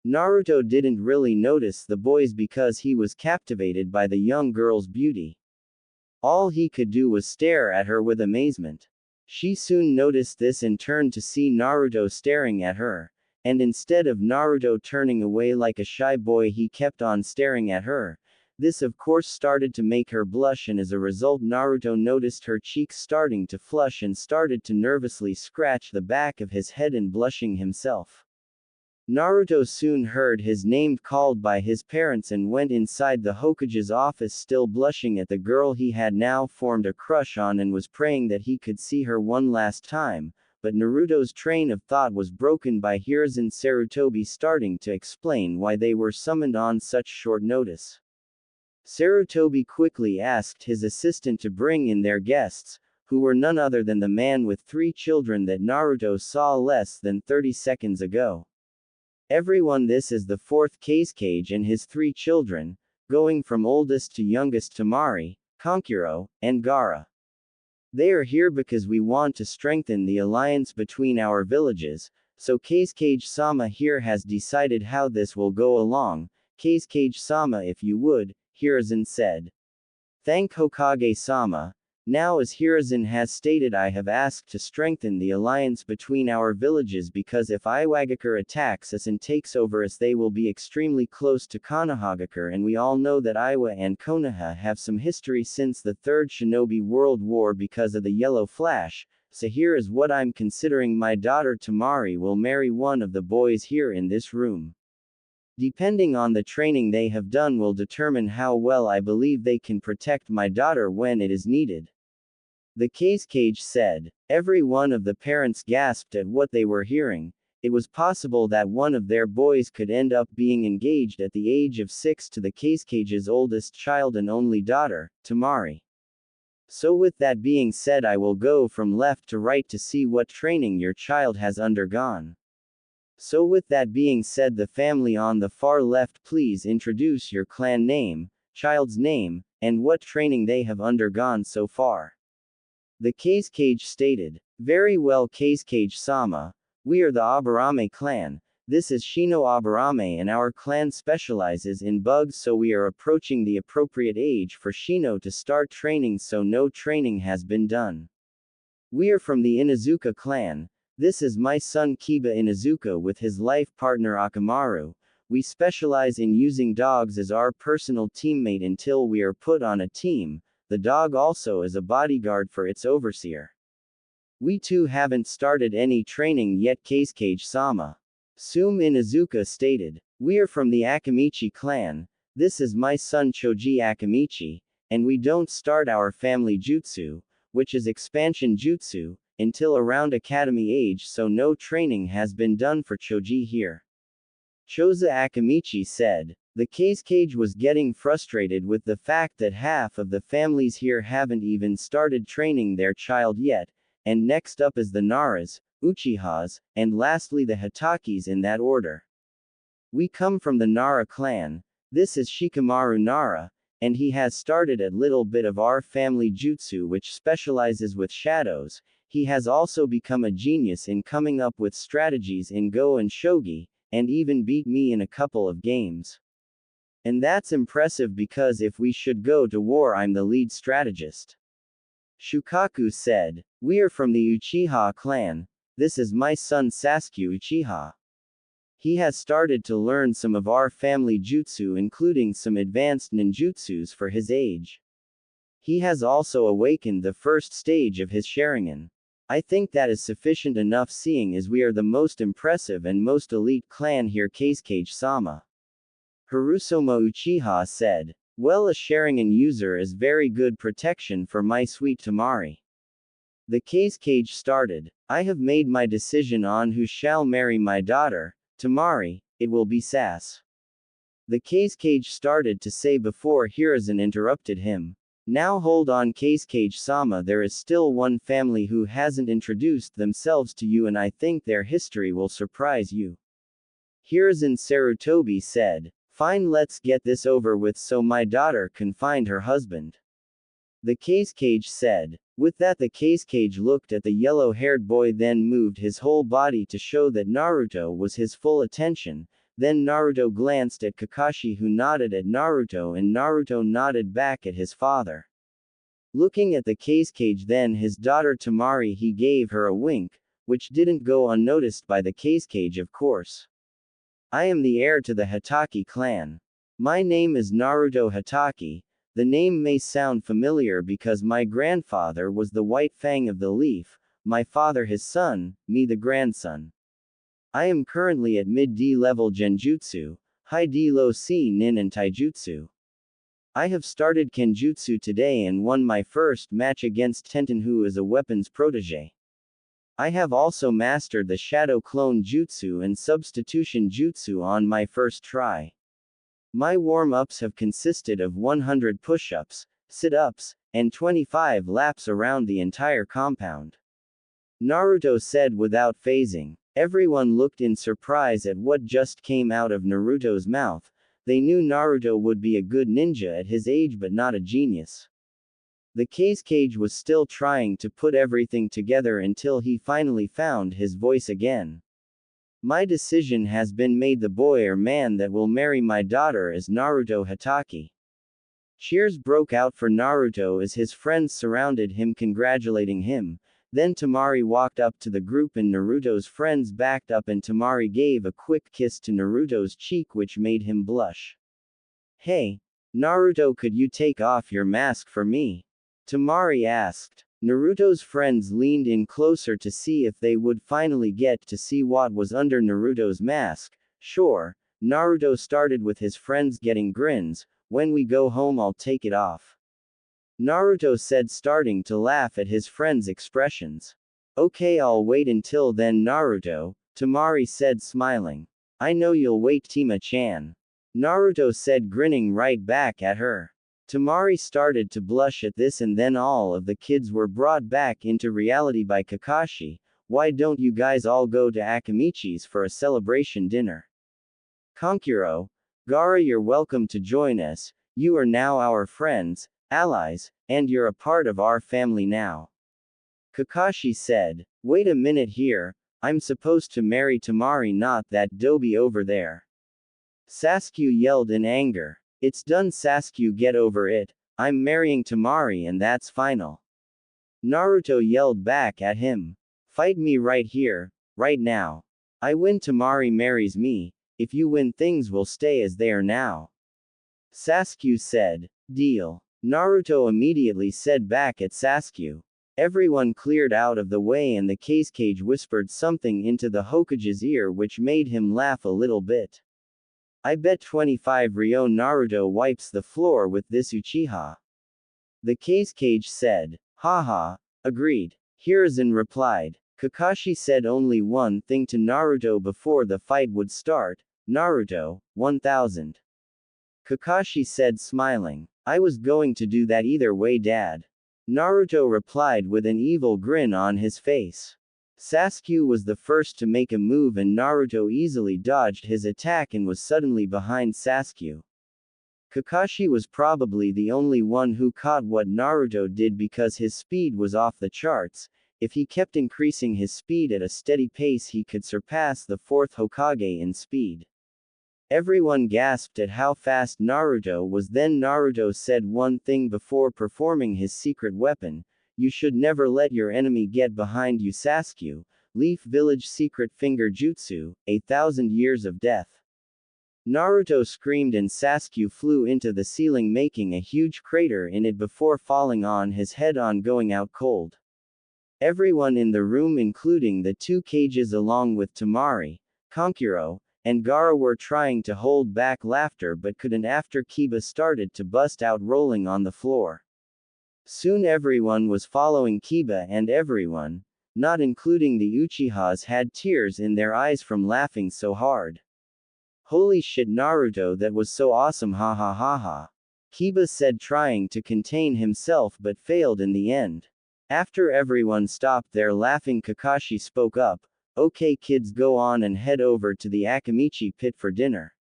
Naruto didn't really notice the boys because he was captivated by the young girl's beauty. All he could do was stare at her with amazement. She soon noticed this and turned to see Naruto staring at her, and instead of Naruto turning away like a shy boy, he kept on staring at her. This of course started to make her blush, and as a result Naruto noticed her cheeks starting to flush and started to nervously scratch the back of his head and blushing himself. Naruto soon heard his name called by his parents and went inside the Hokage's office still blushing at the girl he had now formed a crush on and was praying that he could see her one last time, but Naruto's train of thought was broken by Hiruzen Sarutobi starting to explain why they were summoned on such short notice. Sarutobi quickly asked his assistant to bring in their guests, who were none other than the man with 3 children that Naruto saw less than 30 seconds ago. Everyone, this is the 4th Kazekage and his 3 children, going from oldest to youngest, Temari, Kankuro, and Gaara. They are here because we want to strengthen the alliance between our villages, so Kazekage-sama here has decided how this will go along. Kazekage-sama, if you would, Hiruzen said. Thank Hokage-sama. Now, as Hiruzen has stated, I have asked to strengthen the alliance between our villages because if Iwagakure attacks us and takes over us, they will be extremely close to Konohagakure, and we all know that Iwa and Konoha have some history since the Third Shinobi World War because of the Yellow Flash, so here is what I'm considering. My daughter Temari will marry one of the boys here in this room. Depending on the training they have done will determine how well I believe they can protect my daughter when it is needed. The Kazekage said. Every one of the parents gasped at what they were hearing. It was possible that one of their boys could end up being engaged at the age of 6 to the Kazekage's oldest child and only daughter, Temari. So with that being said, I will go from left to right to see what training your child has undergone. So with that being said, the family on the far left, please introduce your clan name, child's name, and what training they have undergone so far. The Kazekage stated. Very well, Kazekage-sama. We are the Aburame clan. This is Shino Aburame and our clan specializes in bugs, so we are approaching the appropriate age for Shino to start training, so no training has been done. We are from the Inuzuka clan. This is my son Kiba Inuzuka with his life partner Akamaru. We specialize in using dogs as our personal teammate until we are put on a team. The dog also is a bodyguard for its overseer. We too haven't started any training yet, Kazekage-sama. Sume Inuzuka stated. We are from the Akamichi clan. This is my son Choji Akamichi, and we don't start our family jutsu, which is expansion jutsu, until around academy age, so no training has been done for Choji here. Choza Akamichi said. The Kazekage was getting frustrated with the fact that half of the families here haven't even started training their child yet, and next up is the Naras, Uchihas, and lastly the Hitakis in that order. We come from the Nara clan. This is Shikamaru Nara, and he has started a little bit of our family jutsu which specializes with shadows. He has also become a genius in coming up with strategies in Go and Shogi, and even beat me in a couple of games. And that's impressive because if we should go to war, I'm the lead strategist. Shukaku said. We are from the Uchiha clan. This is my son Sasuke Uchiha. He has started to learn some of our family jutsu, including some advanced ninjutsus for his age. He has also awakened the first stage of his Sharingan. I think that is sufficient enough, seeing as we are the most impressive and most elite clan here, Kazekage-sama. Harusomo Uchiha said. Well, a Sharingan user is very good protection for my sweet Temari. The Kazekage started. I have made my decision on who shall marry my daughter, Temari. It will be Sass. The Kazekage started to say before Hiruzen interrupted him. Now hold on Kage-sama, there is still one family who hasn't introduced themselves to you and I think their history will surprise you. Hiruzen Sarutobi said. Fine, let's get this over with so my daughter can find her husband. The Kage said. With that the Kage looked at the yellow-haired boy, then moved his whole body to show that Naruto was his full attention. Then Naruto glanced at Kakashi, who nodded at Naruto, and Naruto nodded back at his father. Looking at the Kage, then his daughter Temari, he gave her a wink, which didn't go unnoticed by the Kage, of course. I am the heir to the Hatake clan. My name is Naruto Hatake. The name may sound familiar because my grandfather was the White Fang of the Leaf, my father his son, me the grandson. I am currently at mid-D level Genjutsu, high-D low-C Nin and Taijutsu. I have started Kenjutsu today and won my first match against Tenten, who is a weapons protege. I have also mastered the Shadow Clone Jutsu and Substitution Jutsu on my first try. My warm-ups have consisted of 100 push-ups, sit-ups, and 25 laps around the entire compound. Naruto said without phasing. Everyone looked in surprise at what just came out of Naruto's mouth. They knew Naruto would be a good ninja at his age but not a genius. The Kage was still trying to put everything together until he finally found his voice again. My decision has been made. The boy or man that will marry my daughter is Naruto Hatake. Cheers broke out for Naruto as his friends surrounded him congratulating him. Then Temari walked up to the group and Naruto's friends backed up and Temari gave a quick kiss to Naruto's cheek which made him blush. Hey, Naruto, could you take off your mask for me? Temari asked. Naruto's friends leaned in closer to see if they would finally get to see what was under Naruto's mask. Sure, Naruto started with his friends getting grins. When we go home I'll take it off. Naruto said, starting to laugh at his friends' expressions. Okay, I'll wait until then Naruto, Temari said smiling. I know you'll wait Tima-chan. Naruto said grinning right back at her. Temari started to blush at this and then all of the kids were brought back into reality by Kakashi. Why don't you guys all go to Akamichi's for a celebration dinner? Konkuro, Gaara, you're welcome to join us. You are now our friends, allies, and you're a part of our family now. Kakashi said. Wait a minute here, I'm supposed to marry Temari, not that doby over there. Sasuke yelled in anger. It's done Sasuke, get over it, I'm marrying Temari and that's final. Naruto yelled back at him. Fight me right here, right now. I win, Temari marries me, if you win things will stay as they are now. Sasuke said. Deal. Naruto immediately said back at Sasuke. Everyone cleared out of the way and the Kage whispered something into the Hokage's ear which made him laugh a little bit. I bet 25 Ryo Naruto wipes the floor with this Uchiha. The Kage said. Haha, agreed. Hiruzen replied. Kakashi said only one thing to Naruto before the fight would start. Naruto, 1000. Kakashi said smiling. I was going to do that either way, Dad. Naruto replied with an evil grin on his face. Sasuke was the first to make a move and Naruto easily dodged his attack and was suddenly behind Sasuke. Kakashi was probably the only one who caught what Naruto did because his speed was off the charts. If he kept increasing his speed at a steady pace he could surpass the 4th Hokage in speed. Everyone gasped at how fast Naruto was. Then Naruto said one thing before performing his secret weapon. You should never let your enemy get behind you, Sasuke. Leaf Village Secret Finger Jutsu, 1,000 years of death. Naruto screamed and Sasuke flew into the ceiling making a huge crater in it before falling on his head on going out cold. Everyone in the room including the two Kages along with Temari, Konkuro, and Gaara were trying to hold back laughter but couldn't after Kiba started to bust out rolling on the floor. Soon everyone was following Kiba and everyone, not including the Uchihas, had tears in their eyes from laughing so hard. Holy shit Naruto, that was so awesome, ha ha ha ha. Kiba said, trying to contain himself but failed in the end. After everyone stopped their laughing, Kakashi spoke up. Okay kids, go on and head over to the Akamichi pit for dinner.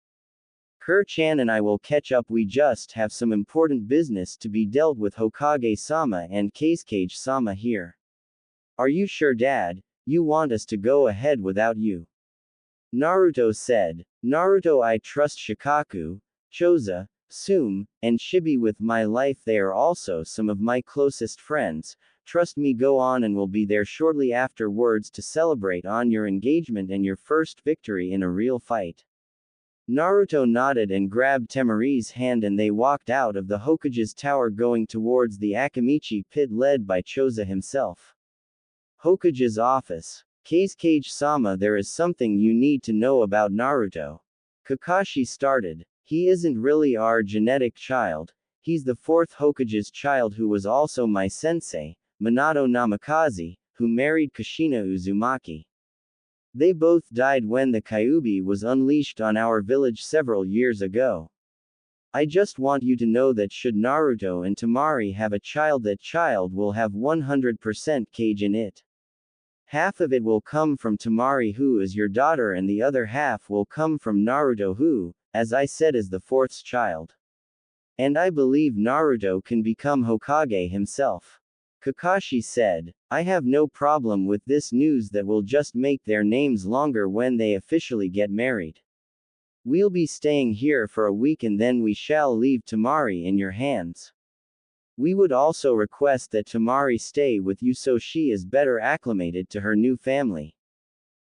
Kur-chan and I will catch up, we just have some important business to be dealt with. Hokage-sama and Keisuke-sama here. Are you sure, Dad? You want us to go ahead without you? Naruto said. Naruto, I trust Shikaku, Choza, Sume, and Shibi with my life. They are also some of my closest friends. Trust me, go on and we'll be there shortly afterwards to celebrate on your engagement and your first victory in a real fight. Naruto nodded and grabbed Temari's hand and they walked out of the Hokage's tower going towards the Akamichi pit led by Choza himself. Hokage's office. Keisuke-sama, there is something you need to know about Naruto. Kakashi started. He isn't really our genetic child, he's the fourth Hokage's child who was also my sensei, Minato Namikaze, who married Kushina Uzumaki. They both died when the Kyuubi was unleashed on our village several years ago. I just want you to know that should Naruto and Temari have a child, that child will have 100% Kage in it. Half of it will come from Temari, who is your daughter, and the other half will come from Naruto, who, as I said, is the fourth child. And I believe Naruto can become Hokage himself. Kakashi said. I have no problem with this news, that will just make their names longer when they officially get married. We'll be staying here for a week and then we shall leave Temari in your hands. We would also request that Temari stay with you so she is better acclimated to her new family.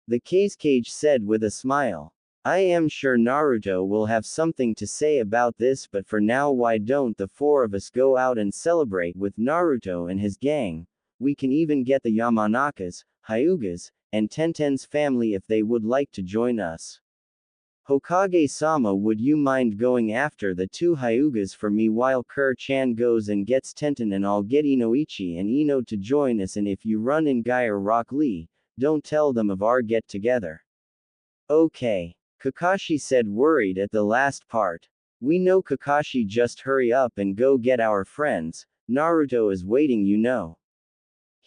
The Keisuke said with a smile. I am sure Naruto will have something to say about this, but for now, why don't the four of us go out and celebrate with Naruto and his gang? We can even get the Yamanakas, Hyugas, and Tenten's family if they would like to join us. Hokage-sama, would you mind going after the two Hyugas for me while Kur-chan goes and gets Tenten, and I'll get Inoichi and Ino to join us, and if you run in Guy or Rock Lee, don't tell them of our get-together. Okay. Kakashi said, worried at the last part. We know, Kakashi, just hurry up and go get our friends, Naruto is waiting, you know.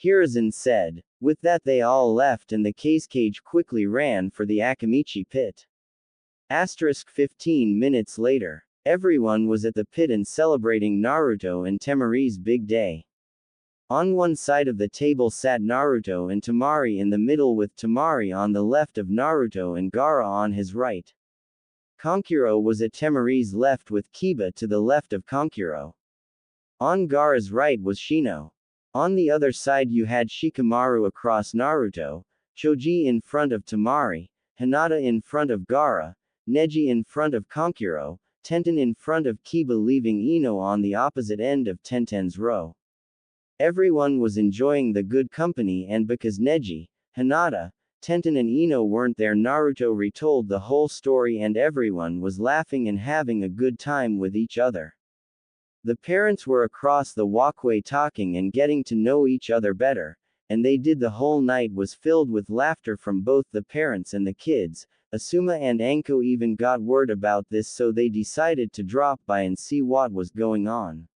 Hiruzen said. With that they all left and the Keisuke quickly ran for the Akamichi pit. 15 minutes later. Everyone was at the pit and celebrating Naruto and Temari's big day. On one side of the table sat Naruto and Temari in the middle, with Temari on the left of Naruto and Gaara on his right. Kankuro was at Temari's left with Kiba to the left of Kankuro. On Gaara's right was Shino. On the other side you had Shikamaru across Naruto, Choji in front of Temari, Hinata in front of Gaara, Neji in front of Kankuro, Tenten in front of Kiba, leaving Ino on the opposite end of Tenten's row. Everyone was enjoying the good company, and because Neji, Hinata, Tenten and Ino weren't there, Naruto retold the whole story and everyone was laughing and having a good time with each other. The parents were across the walkway talking and getting to know each other better, and they did. The whole night was filled with laughter from both the parents and the kids. Asuma and Anko even got word about this, so they decided to drop by and see what was going on.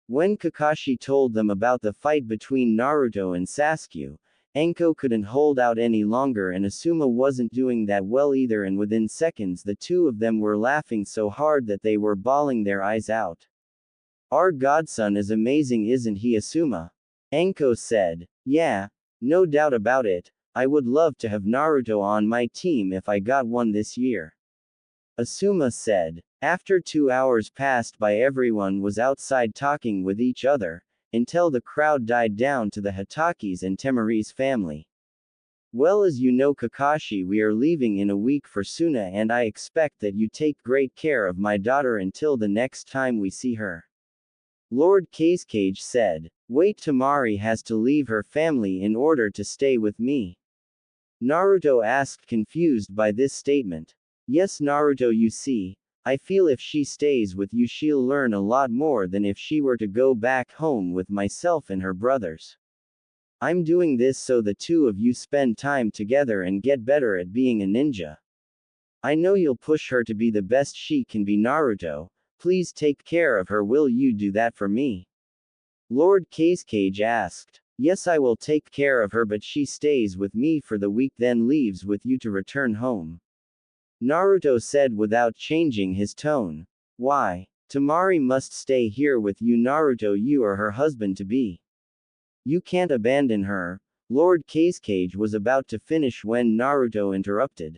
When Kakashi told them about the fight between Naruto and Sasuke, Anko couldn't hold out any longer and Asuma wasn't doing that well either, and within seconds the two of them were laughing so hard that they were bawling their eyes out. Our godson is amazing, isn't he, Asuma? Anko said. Yeah, no doubt about it. I would love to have Naruto on my team if I got one this year. Asuma said. After 2 hours passed by, everyone was outside talking with each other, until the crowd died down to the Hitakis and Temari's family. Well, as you know, Kakashi, we are leaving in a week for Suna, and I expect that you take great care of my daughter until the next time we see her. Lord Keisuke said. Wait, Temari has to leave her family in order to stay with me? Naruto asked, confused by this statement. Yes, Naruto, you see, I feel if she stays with you she'll learn a lot more than if she were to go back home with myself and her brothers. I'm doing this so the two of you spend time together and get better at being a ninja. I know you'll push her to be the best she can be, Naruto, Please take care of her. Will you do that for me? Lord Kazekage asked. Yes, I will take care of her, but she stays with me for the week then leaves with you to return home. Naruto said without changing his tone. Why? Temari must stay here with you. Naruto, you are her husband-to-be. You can't abandon her. Lord Kazekage was about to finish when Naruto interrupted.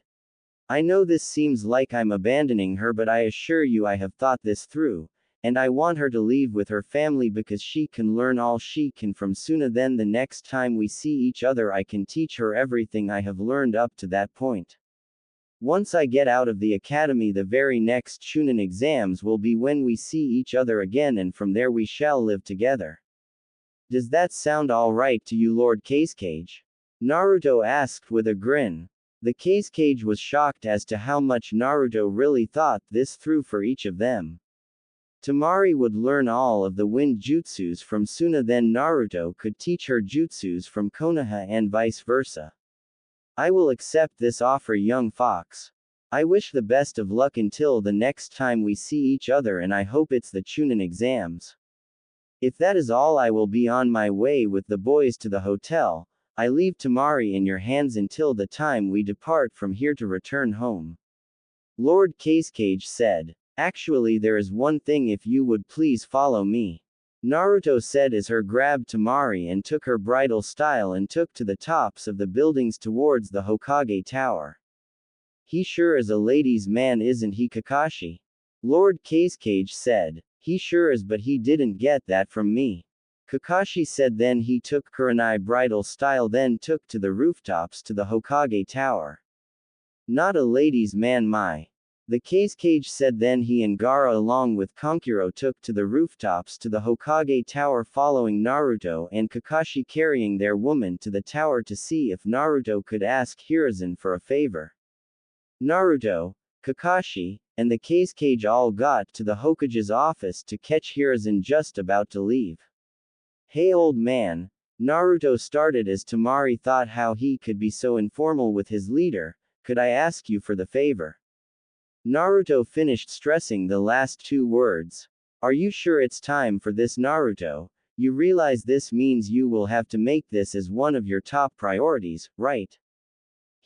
I know this seems like I'm abandoning her, but I assure you I have thought this through, and I want her to leave with her family because she can learn all she can from Suna. Then the next time we see each other I can teach her everything I have learned up to that point. Once I get out of the academy, the very next Chunin exams will be when we see each other again, and from there we shall live together. Does that sound alright to you, Lord Kazekage? Naruto asked with a grin. The Kazekage was shocked as to how much Naruto really thought this through for each of them. Temari would learn all of the wind jutsus from Suna, then Naruto could teach her jutsus from Konoha and vice versa. I will accept this offer, young fox. I wish the best of luck until the next time we see each other, and I hope it's the Chunin exams. If that is all, I will be on my way with the boys to the hotel. I leave Temari in your hands until the time we depart from here to return home. Lord Kazekage said. Actually, there is one thing, if you would please follow me. Naruto said as her grabbed Temari and took her bridal style and took to the tops of the buildings towards the Hokage Tower. He sure is a ladies' man, isn't he, Kakashi? Lord Kazekage said. He sure is, but he didn't get that from me. Kakashi said. Then he took Kurenai bridal style, then took to the rooftops to the Hokage Tower. Not a ladies' man, my. The Kazekage said. Then he and Gaara along with Konkuro took to the rooftops to the Hokage Tower, following Naruto and Kakashi carrying their woman to the tower to see if Naruto could ask Hiruzen for a favor. Naruto, Kakashi, and the Kazekage all got to the Hokage's office to catch Hiruzen just about to leave. Hey old man, Naruto started as Temari thought how he could be so informal with his leader. Could I ask you for the favor? Naruto finished stressing the last two words. Are you sure it's time for this, Naruto? You realize this means you will have to make this as one of your top priorities, right?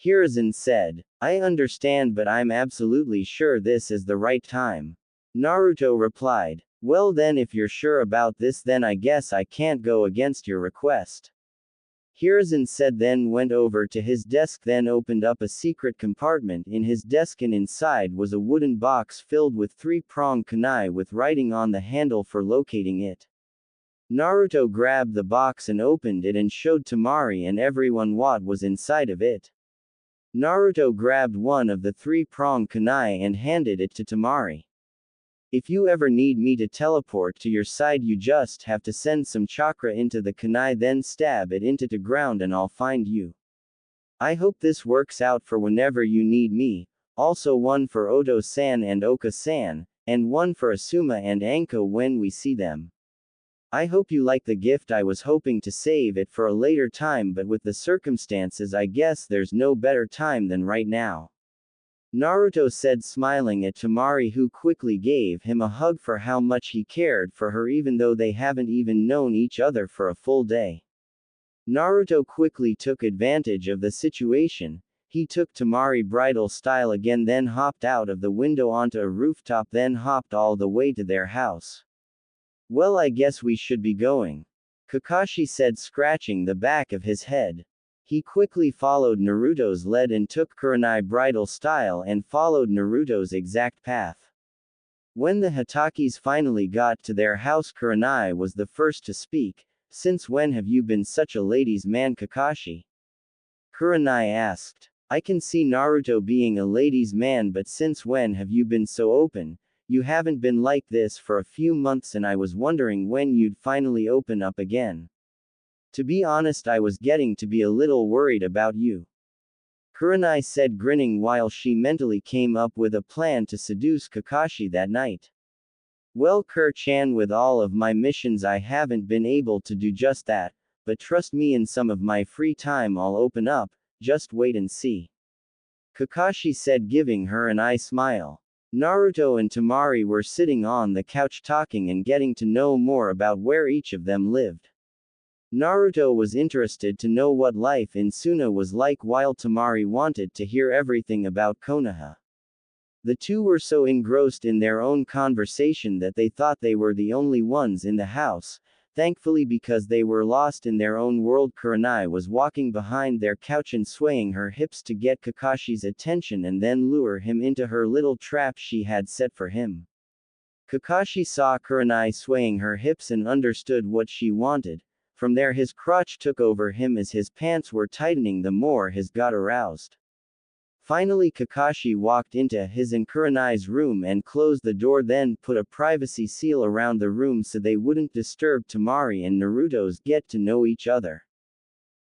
Hiruzen said. I understand, but I'm absolutely sure this is the right time. Naruto replied. Well then, if you're sure about this, then I guess I can't go against your request. Hiruzen said, then went over to his desk, then opened up a secret compartment in his desk, and inside was a wooden box filled with 3-pronged kunai with writing on the handle for locating it. Naruto grabbed the box and opened it and showed Temari and everyone what was inside of it. Naruto grabbed one of the 3-pronged kunai and handed it to Temari. If you ever need me to teleport to your side, you just have to send some chakra into the kunai, then stab it into the ground and I'll find you. I hope this works out for whenever you need me. Also one for Oto-san and Oka-san, and one for Asuma and Anko when we see them. I hope you like the gift. I was hoping to save it for a later time, but with the circumstances I guess there's no better time than right now. Naruto said, smiling at Temari, who quickly gave him a hug for how much he cared for her even though they haven't even known each other for a full day. Naruto quickly took advantage of the situation. He took Temari bridal style again, then hopped out of the window onto a rooftop, then hopped all the way to their house. Well, I guess we should be going. Kakashi said, scratching the back of his head. He quickly followed Naruto's lead and took Kurenai bridal style and followed Naruto's exact path. When the Hitakis finally got to their house, Kurenai was the first to speak. Since when have you been such a ladies' man, Kakashi? Kurenai asked. I can see Naruto being a ladies' man, but since when have you been so open? You haven't been like this for a few months, and I was wondering when you'd finally open up again. To be honest, I was getting to be a little worried about you. Kurenai said, grinning while she mentally came up with a plan to seduce Kakashi that night. Well, Kur-chan, with all of my missions I haven't been able to do just that, but trust me, in some of my free time I'll open up, just wait and see. Kakashi said, giving her an eye smile. Naruto and Temari were sitting on the couch talking and getting to know more about where each of them lived. Naruto was interested to know what life in Suna was like, while Temari wanted to hear everything about Konoha. The two were so engrossed in their own conversation that they thought they were the only ones in the house. Thankfully, because they were lost in their own world, Kurenai was walking behind their couch and swaying her hips to get Kakashi's attention and then lure him into her little trap she had set for him. Kakashi saw Kurenai swaying her hips and understood what she wanted. From there his crotch took over him as his pants were tightening the more his got aroused. Finally Kakashi walked into his and Kurenai's room and closed the door, then put a privacy seal around the room so they wouldn't disturb Temari and Naruto's get to know each other.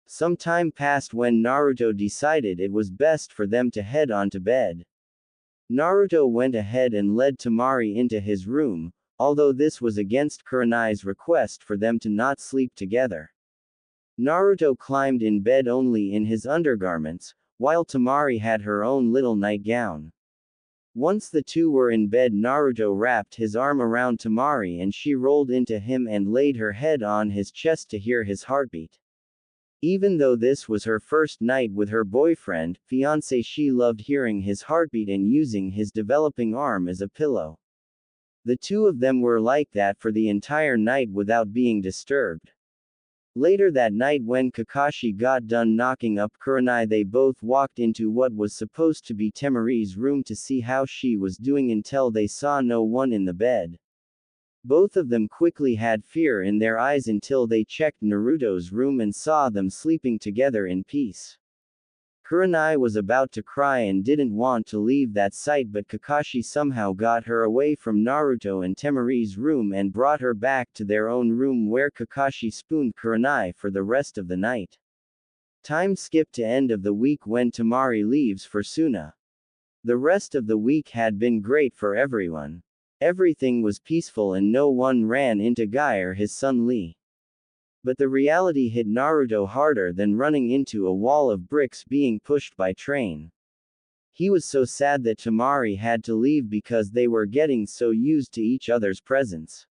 Some time passed when Naruto decided it was best for them to head on to bed. Naruto went ahead and led Temari into his room, although this was against Kurenai's request for them to not sleep together. Naruto climbed in bed only in his undergarments, while Temari had her own little nightgown. Once the two were in bed, Naruto wrapped his arm around Temari and she rolled into him and laid her head on his chest to hear his heartbeat. Even though this was her first night with her boyfriend, fiancé, she loved hearing his heartbeat and using his developing arm as a pillow. The two of them were like that for the entire night without being disturbed. Later that night, when Kakashi got done knocking up Kurenai, they both walked into what was supposed to be Temari's room to see how she was doing until they saw no one in the bed. Both of them quickly had fear in their eyes until they checked Naruto's room and saw them sleeping together in peace. Kurenai was about to cry and didn't want to leave that sight, but Kakashi somehow got her away from Naruto and Temari's room and brought her back to their own room, where Kakashi spooned Kurenai for the rest of the night. Time skipped to end of the week when Temari leaves for Suna. The rest of the week had been great for everyone. Everything was peaceful and no one ran into Guy or his son Lee. But the reality hit Naruto harder than running into a wall of bricks being pushed by train. He was so sad that Temari had to leave because they were getting so used to each other's presence.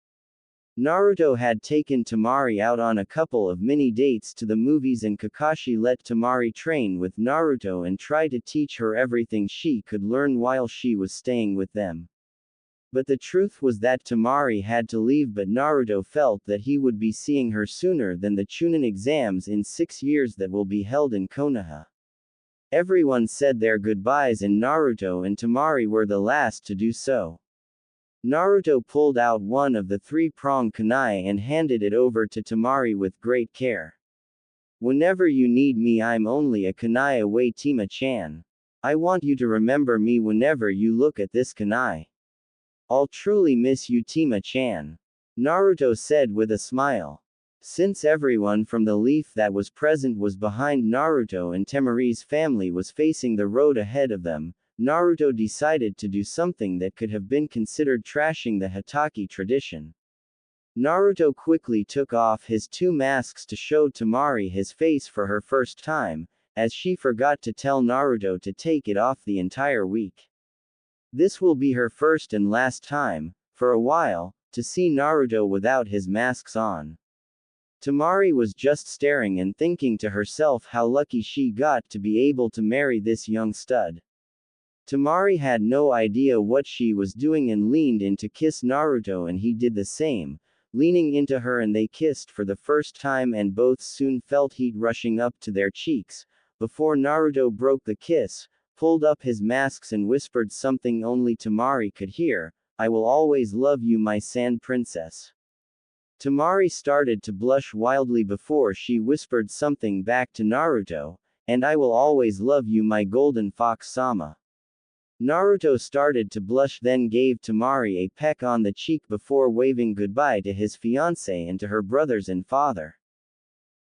Naruto had taken Temari out on a couple of mini dates to the movies, and Kakashi let Temari train with Naruto and try to teach her everything she could learn while she was staying with them. But the truth was that Temari had to leave, but Naruto felt that he would be seeing her sooner than the Chunin exams in 6 years that will be held in Konoha. Everyone said their goodbyes and Naruto and Temari were the last to do so. Naruto pulled out one of the 3-prong kunai and handed it over to Temari with great care. "Whenever you need me, I'm only a kunai away, Tima-chan. I want you to remember me whenever you look at this kunai. I'll truly miss you, Tima-chan," Naruto said with a smile. Since everyone from the leaf that was present was behind Naruto and Temari's family was facing the road ahead of them, Naruto decided to do something that could have been considered trashing the Hatake tradition. Naruto quickly took off his 2 masks to show Temari his face for her first time, as she forgot to tell Naruto to take it off the entire week. This will be her first and last time, for a while, to see Naruto without his masks on. Temari was just staring and thinking to herself how lucky she got to be able to marry this young stud. Temari had no idea what she was doing and leaned in to kiss Naruto, and he did the same, leaning into her, and they kissed for the first time and both soon felt heat rushing up to their cheeks, before Naruto broke the kiss, pulled up his masks and whispered something only Temari could hear, "I will always love you, my sand princess." Temari started to blush wildly before she whispered something back to Naruto, "And I will always love you, my golden fox-sama." Naruto started to blush, then gave Temari a peck on the cheek before waving goodbye to his fiancée and to her brothers and father.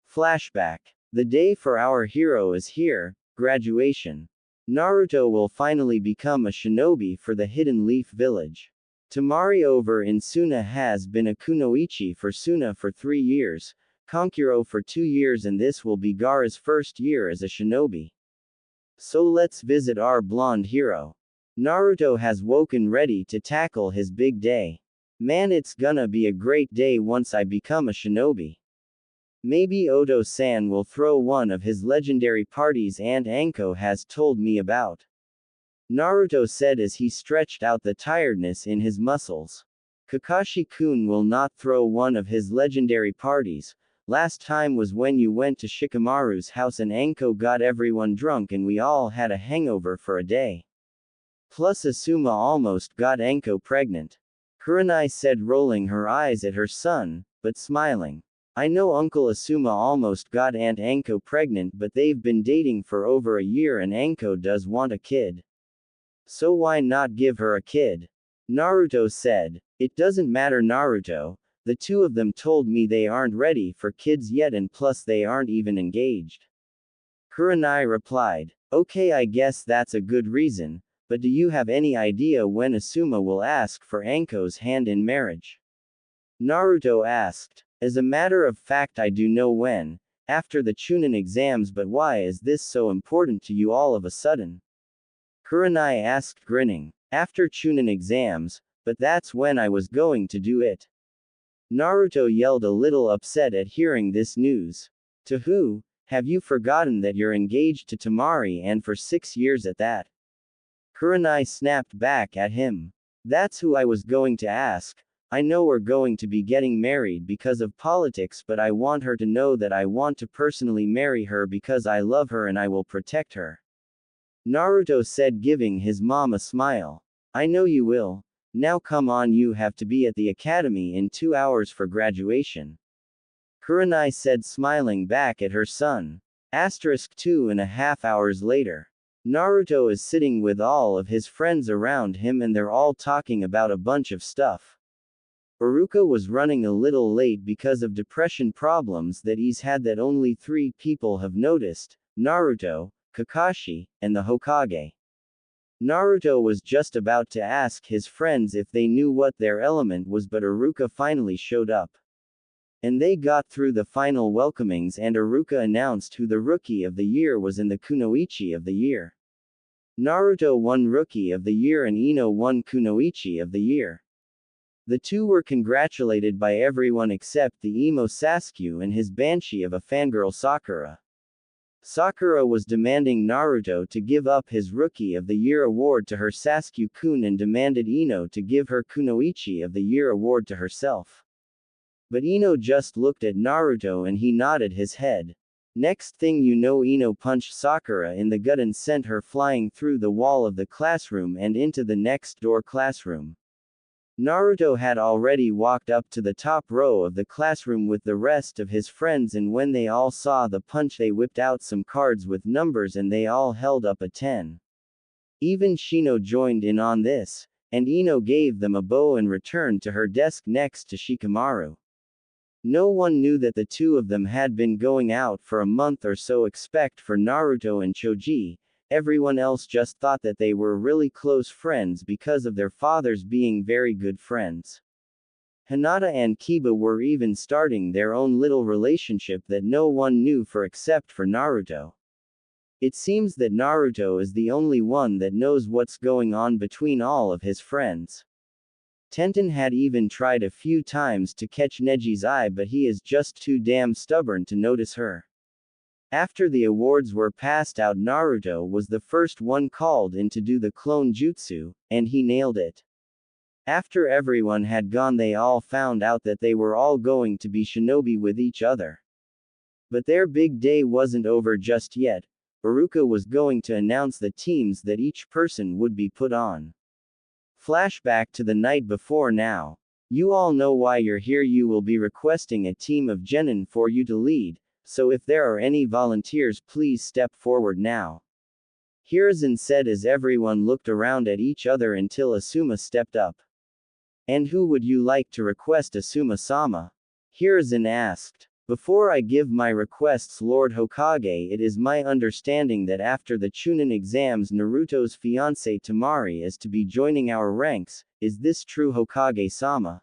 Flashback. The day for our hero is here, graduation. Naruto will finally become a shinobi for the Hidden Leaf Village. Temari over in Suna has been a kunoichi for Suna for 3 years, Konkuro for 2 years, and this will be Gaara's first year as a shinobi. So let's visit our blonde hero. Naruto has woken ready to tackle his big day. Man, it's gonna be a great day once I become a shinobi. Maybe Oto-san will throw one of his legendary parties Aunt Anko has told me about. Naruto said as he stretched out the tiredness in his muscles. Kakashi-kun will not throw one of his legendary parties. Last time was when you went to Shikamaru's house and Anko got everyone drunk and we all had a hangover for a day. Plus Asuma almost got Anko pregnant. Kurenai said, rolling her eyes at her son, but smiling. I know Uncle Asuma almost got Aunt Anko pregnant, but they've been dating for over a year and Anko does want a kid. So why not give her a kid? Naruto said. It doesn't matter, Naruto. The two of them told me they aren't ready for kids yet and plus they aren't even engaged. Kurenai replied. Okay, I guess that's a good reason, but do you have any idea when Asuma will ask for Anko's hand in marriage? Naruto asked. As a matter of fact, I do know when, after the Chunin exams, but why is this so important to you all of a sudden? Kurenai asked, grinning. After Chunin exams, but that's when I was going to do it. Naruto yelled, a little upset at hearing this news. To who? Have you forgotten that you're engaged to Temari and for 6 years at that? Kurenai snapped back at him. That's who I was going to ask. I know we're going to be getting married because of politics, but I want her to know that I want to personally marry her because I love her and I will protect her. Naruto said, giving his mom a smile. I know you will. Now come on, you have to be at the academy in 2 hours for graduation. Kurenai said, smiling back at her son. 2.5 hours later. Naruto is sitting with all of his friends around him and they're all talking about a bunch of stuff. Iruka was running a little late because of depression problems that he's had that only 3 people have noticed, Naruto, Kakashi, and the Hokage. Naruto was just about to ask his friends if they knew what their element was, but Iruka finally showed up. And they got through the final welcomings and Iruka announced who the Rookie of the Year was in the Kunoichi of the Year. Naruto won Rookie of the Year and Ino won Kunoichi of the Year. The two were congratulated by everyone except the emo Sasuke and his banshee of a fangirl Sakura. Sakura was demanding Naruto to give up his Rookie of the Year award to her Sasuke-kun and demanded Ino to give her Kunoichi of the Year award to herself. But Ino just looked at Naruto and he nodded his head. Next thing you know, Ino punched Sakura in the gut and sent her flying through the wall of the classroom and into the next door classroom. Naruto had already walked up to the top row of the classroom with the rest of his friends, and when they all saw the punch they whipped out some cards with numbers and they all held up a 10. Even Shino joined in on this, and Ino gave them a bow and returned to her desk next to Shikamaru. No one knew that the two of them had been going out for a month or so except for Naruto and Choji. Everyone else just thought that they were really close friends because of their fathers being very good friends. Hinata and Kiba were even starting their own little relationship that no one knew for except for Naruto. It seems that Naruto is the only one that knows what's going on between all of his friends. Tenten had even tried a few times to catch Neji's eye, but he is just too damn stubborn to notice her. After the awards were passed out, Naruto was the first one called in to do the clone jutsu, and he nailed it. After everyone had gone, they all found out that they were all going to be shinobi with each other. But their big day wasn't over just yet. Iruka was going to announce the teams that each person would be put on. Flashback to the night before now. You all know why you're here. You will be requesting a team of genin for you to lead. So if there are any volunteers, please step forward now. Hiruzen said as everyone looked around at each other until Asuma stepped up. And who would you like to request, Asuma-sama? Hiruzen asked. Before I give my requests, Lord Hokage, it is my understanding that after the Chunin exams Naruto's fiancée Temari is to be joining our ranks. Is this true, Hokage-sama?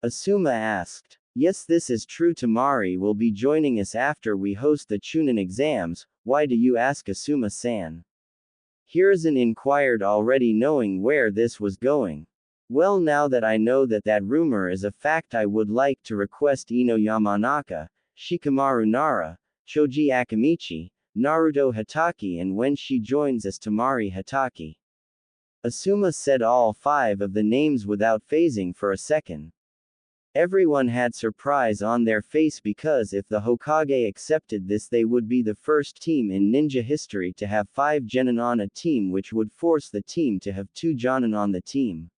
Asuma asked. Yes, this is true. Temari will be joining us after we host the Chunin exams. Why do you ask, Asuma-san? Hiruzen inquired, already knowing where this was going. Well, now that I know that that rumor is a fact, I would like to request Ino Yamanaka, Shikamaru Nara, Choji Akamichi, Naruto Hatake, and when she joins us, Temari Hatake. Asuma said all 5 of the names without phasing for a second. Everyone had surprise on their face because if the Hokage accepted this, they would be the first team in ninja history to have 5 genin on a team, which would force the team to have 2 jonin on the team.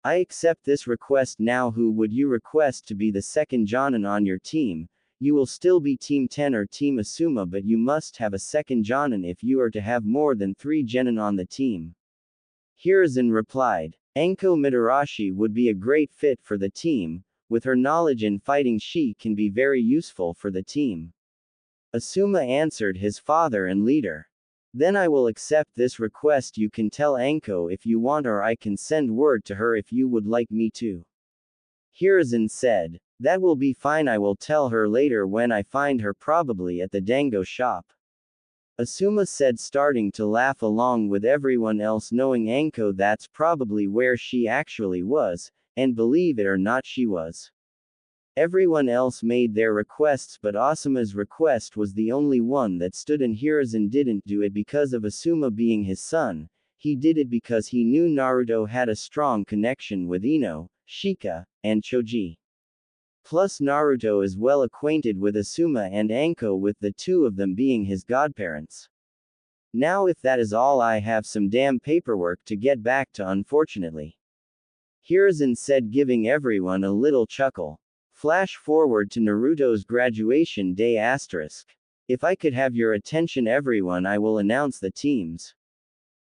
I accept this request. Now who would you request to be the second jonin on your team? You will still be Team 10 or Team Asuma, but you must have a second jonin if you are to have more than 3 genin on the team. Hiruzen replied, Anko Mitarashi would be a great fit for the team. With her knowledge in fighting, she can be very useful for the team. Asuma answered his father and leader. Then I will accept this request. You can tell Anko if you want, or I can send word to her if you would like me to. Hiruzen said, that will be fine. I will tell her later when I find her, probably at the dango shop. Asuma said, starting to laugh along with everyone else, knowing Anko that's probably where she actually was. And believe it or not, she was. Everyone else made their requests, but Asuma's request was the only one that stood, and Hiruzen didn't do it because of Asuma being his son. He did it because he knew Naruto had a strong connection with Ino, Shika, and Choji. Plus Naruto is well acquainted with Asuma and Anko, with the 2 of them being his godparents. Now if that is all, I have some damn paperwork to get back to, unfortunately. Hiruzen said, giving everyone a little chuckle. Flash forward to Naruto's graduation day asterisk. If I could have your attention, everyone, I will announce the teams.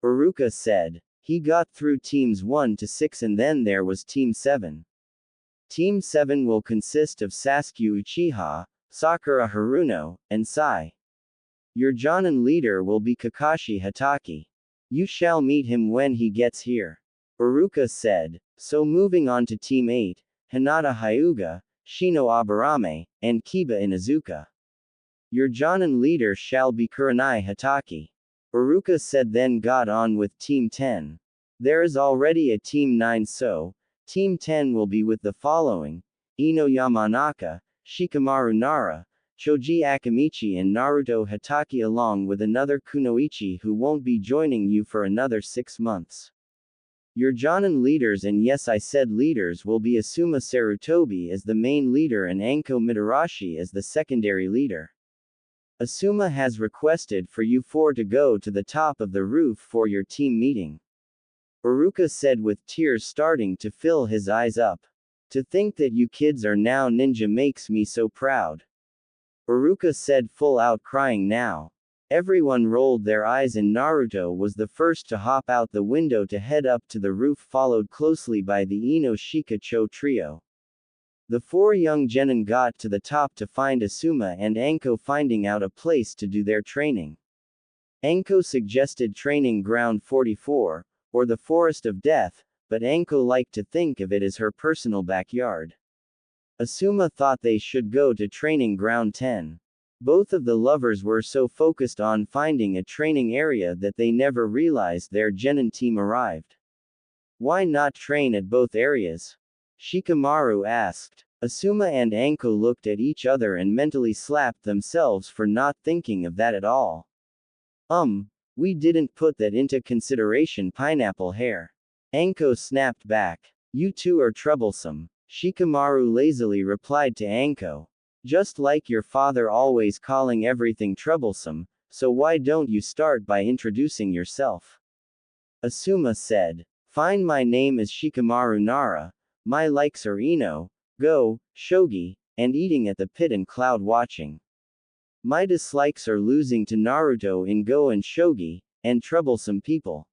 Iruka said. He got through teams 1 to 6 and then there was Team 7. Team 7 will consist of Sasuke Uchiha, Sakura Haruno, and Sai. Your jonin leader will be Kakashi Hatake. You shall meet him when he gets here. Iruka said. So moving on to Team 8, Hinata Hyuga, Shino Aburame, and Kiba Inuzuka. Your jonin leader shall be Kurenai Hatake. Iruka said, then got on with Team 10. There is already a Team 9, so Team 10 will be with the following: Ino Yamanaka, Shikamaru Nara, Choji Akamichi, and Naruto Hatake, along with another Kunoichi who won't be joining you for another 6 months. Your jonin leaders, and yes, I said leaders, will be Asuma Sarutobi as the main leader and Anko Mitarashi as the secondary leader. Asuma has requested for you 4 to go to the top of the roof for your team meeting. Iruka said with tears starting to fill his eyes up. To think that you kids are now ninja makes me so proud. Iruka said, full out crying now. Everyone rolled their eyes and Naruto was the first to hop out the window to head up to the roof, followed closely by the Ino Shika Cho trio. The 4 young genin got to the top to find Asuma and Anko finding out a place to do their training. Anko suggested training ground 44, or the Forest of Death, but Anko liked to think of it as her personal backyard. Asuma thought they should go to training ground 10. Both of the lovers were so focused on finding a training area that they never realized their genin team arrived. Why not train at both areas? Shikamaru asked. Asuma and Anko looked at each other and mentally slapped themselves for not thinking of that at all. We didn't put that into consideration, pineapple hair. Anko snapped back. You 2 are troublesome. Shikamaru lazily replied to Anko. Just like your father always calling everything troublesome, so why don't you start by introducing yourself? Asuma said. Fine, my name is Shikamaru Nara, my likes are Ino, Go, Shogi, and eating at the pit and cloud watching. My dislikes are losing to Naruto in Go and Shogi, and troublesome people.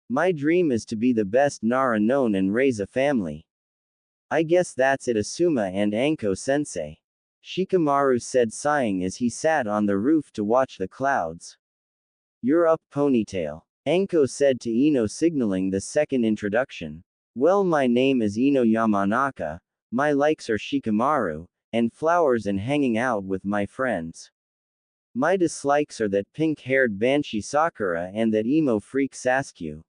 My dream is to be the best Nara known and raise a family. I guess that's it, Asuma and Anko sensei. Shikamaru said, sighing as he sat on the roof to watch the clouds. You're up, ponytail. Anko said to Ino, signaling the second introduction. Well, my name is Ino Yamanaka, my likes are Shikamaru, and flowers and hanging out with my friends. My dislikes are that pink-haired banshee Sakura and that emo freak Sasuke.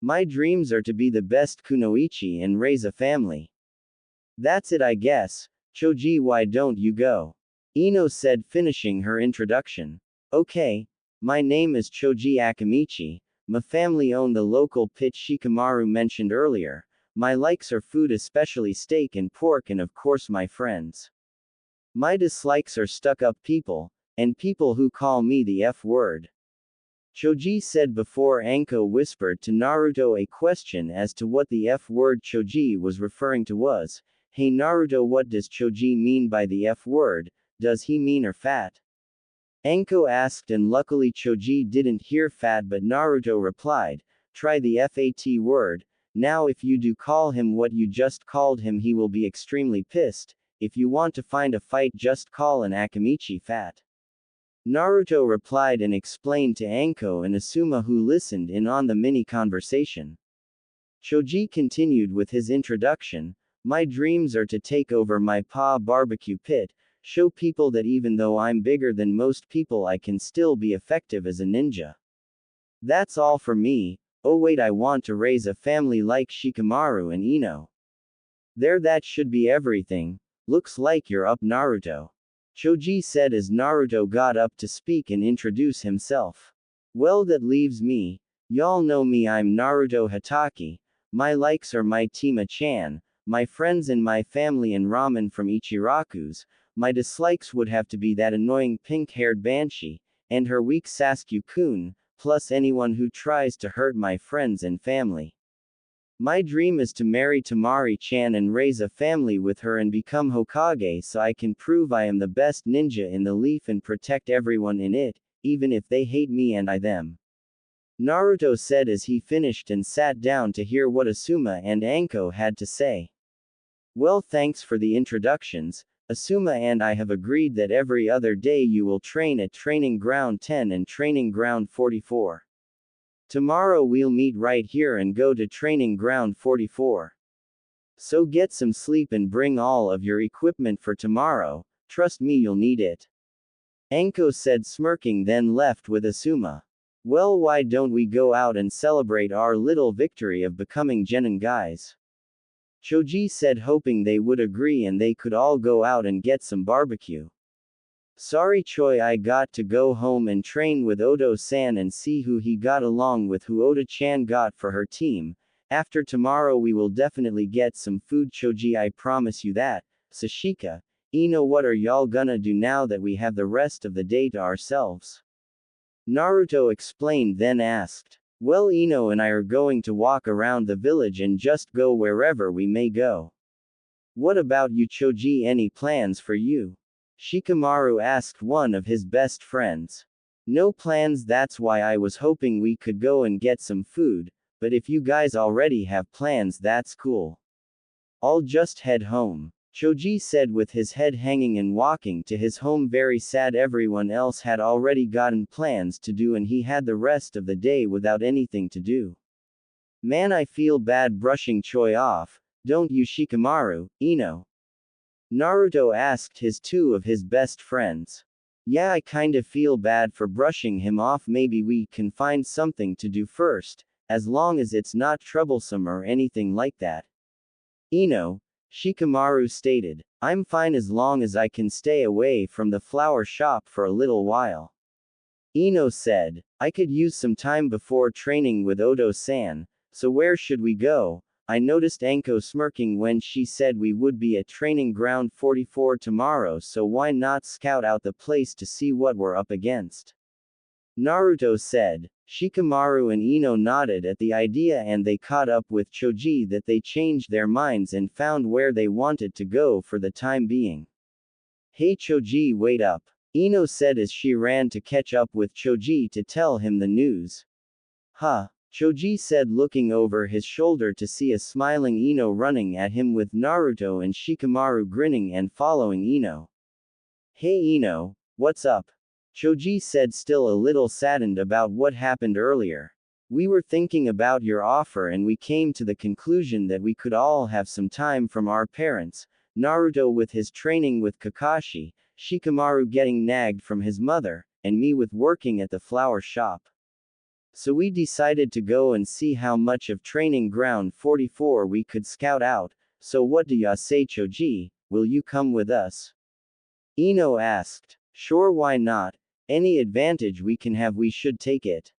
My dreams are to be the best kunoichi and raise a family. That's it I guess. Choji, why don't you go? Ino said, finishing her introduction. Okay. My name is Choji Akamichi. My family own the local pit Shikamaru mentioned earlier. My likes are food, especially steak and pork, and of course my friends. My dislikes are stuck-up people, and people who call me the F word. Choji said before Anko whispered to Naruto a question as to what the F word Choji was referring to was, "Hey Naruto, what does Choji mean by the F word? Does he mean or fat?" Anko asked, and luckily Choji didn't hear fat, but Naruto replied, "Try the FAT word. Now if you do call him what you just called him, he will be extremely pissed. If you want to find a fight, just call an Akamichi fat." Naruto replied and explained to Anko and Asuma, who listened in on the mini conversation. Choji continued with his introduction. My dreams are to take over my pa barbecue pit, show people that even though I'm bigger than most people, I can still be effective as a ninja. That's all for me. Oh wait, I want to raise a family like Shikamaru and Ino. There, that should be everything. Looks like you're up, Naruto. Choji said as Naruto got up to speak and introduce himself. Well, that leaves me. Y'all know me, I'm Naruto Hatake. My likes are my Tima-chan, my friends and my family, and ramen from Ichiraku's. My dislikes would have to be that annoying pink-haired banshee, and her weak Sasuke-kun, plus anyone who tries to hurt my friends and family. My dream is to marry Temari-chan and raise a family with her and become Hokage so I can prove I am the best ninja in the leaf and protect everyone in it, even if they hate me and I them. Naruto said as he finished and sat down to hear what Asuma and Anko had to say. Well, thanks for the introductions. Asuma and I have agreed that every other day you will train at Training Ground 10 and Training Ground 44. Tomorrow we'll meet right here and go to Training Ground 44. So get some sleep and bring all of your equipment for tomorrow, trust me, you'll need it. Anko said, smirking, then left with Asuma. Well, why don't we go out and celebrate our little victory of becoming genin guys? Choji said, hoping they would agree and they could all go out and get some barbecue. Sorry Choi, I got to go home and train with Odo-san and see who he got along with, who Oda-chan got for her team. After tomorrow we will definitely get some food, Choji, I promise you that. Sashika, Ino, what are y'all gonna do now that we have the rest of the day to ourselves? Naruto explained, then asked. Well, Ino and I are going to walk around the village and just go wherever we may go. What about you, Choji, any plans for you? Shikamaru asked one of his best friends. No plans, that's why I was hoping we could go and get some food, but if you guys already have plans, that's cool. I'll just head home. Choji said with his head hanging and walking to his home, very sad. Everyone else had already gotten plans to do and he had the rest of the day without anything to do. Man, I feel bad brushing Choi off, don't you, Shikamaru, Ino? Naruto asked two of his best friends. Yeah, I kinda feel bad for brushing him off. Maybe we can find something to do first, as long as it's not troublesome or anything like that. Ino, Shikamaru stated, I'm fine as long as I can stay away from the flower shop for a little while. Ino said, I could use some time before training with Odo-san, so where should we go? I noticed Anko smirking when she said we would be at Training Ground 44 tomorrow, so why not scout out the place to see what we're up against? Naruto said. Shikamaru and Ino nodded at the idea and they caught up with Choji that they changed their minds and found where they wanted to go for the time being. Hey Choji, wait up. Ino said as she ran to catch up with Choji to tell him the news. Huh? Choji said, looking over his shoulder to see a smiling Ino running at him with Naruto and Shikamaru grinning and following Ino. Hey Ino, what's up? Choji said, still a little saddened about what happened earlier. We were thinking about your offer and we came to the conclusion that we could all have some time from our parents, Naruto with his training with Kakashi, Shikamaru getting nagged from his mother, and me with working at the flower shop. So we decided to go and see how much of training ground 44 we could scout out. So what do ya say, Choji? Will you come with us? Ino asked. Sure, why not? Any advantage we can have, we should take it.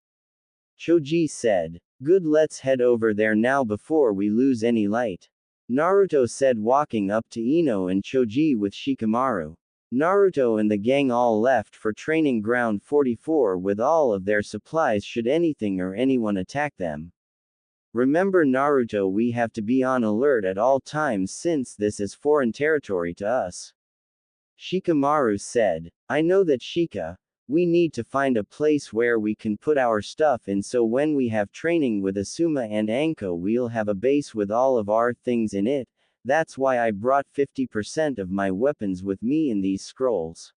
Choji said. Good, let's head over there now before we lose any light. Naruto said, walking up to Ino and Choji with Shikamaru. Naruto and the gang all left for training ground 44 with all of their supplies should anything or anyone attack them. Remember, Naruto, we have to be on alert at all times since this is foreign territory to us. Shikamaru said. I know that, Shika. We need to find a place where we can put our stuff in, so when we have training with Asuma and Anko we'll have a base with all of our things in it. That's why I brought 50% of my weapons with me in these scrolls.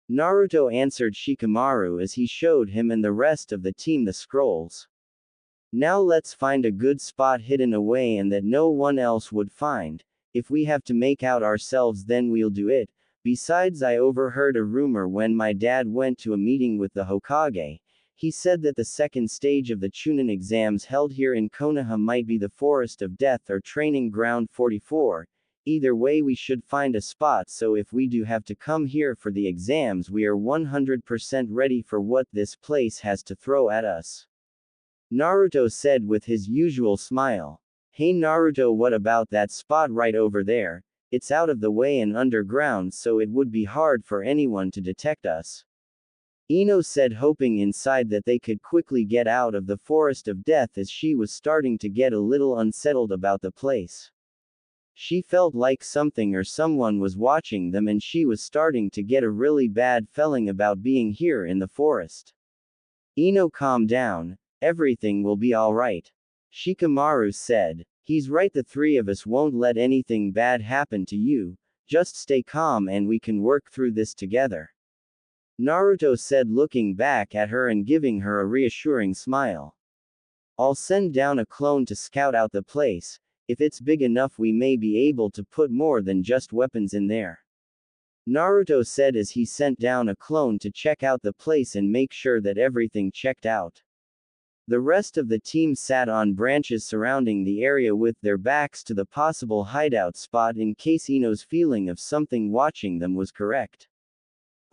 Naruto answered Shikamaru as he showed him and the rest of the team the scrolls. Now let's find a good spot hidden away and that no one else would find. If we have to make out ourselves, then we'll do it. Besides, I overheard a rumor when my dad went to a meeting with the Hokage. He said that the second stage of the Chunin exams held here in Konoha might be the Forest of Death or Training Ground 44. Either way, we should find a spot, so if we do have to come here for the exams, we are 100% ready for what this place has to throw at us. Naruto said with his usual smile. Hey Naruto, what about that spot right over there? It's out of the way and underground, so it would be hard for anyone to detect us. Ino said, hoping inside that they could quickly get out of the Forest of Death, as she was starting to get a little unsettled about the place. She felt like something or someone was watching them, and she was starting to get a really bad feeling about being here in the forest. Ino, calm down. Everything will be alright. Shikamaru said. He's right, the three of us won't let anything bad happen to you. Just stay calm and we can work through this together. Naruto said, looking back at her and giving her a reassuring smile. I'll send down a clone to scout out the place. If it's big enough, we may be able to put more than just weapons in there. Naruto said as he sent down a clone to check out the place and make sure that everything checked out. The rest of the team sat on branches surrounding the area with their backs to the possible hideout spot in case Ino's feeling of something watching them was correct.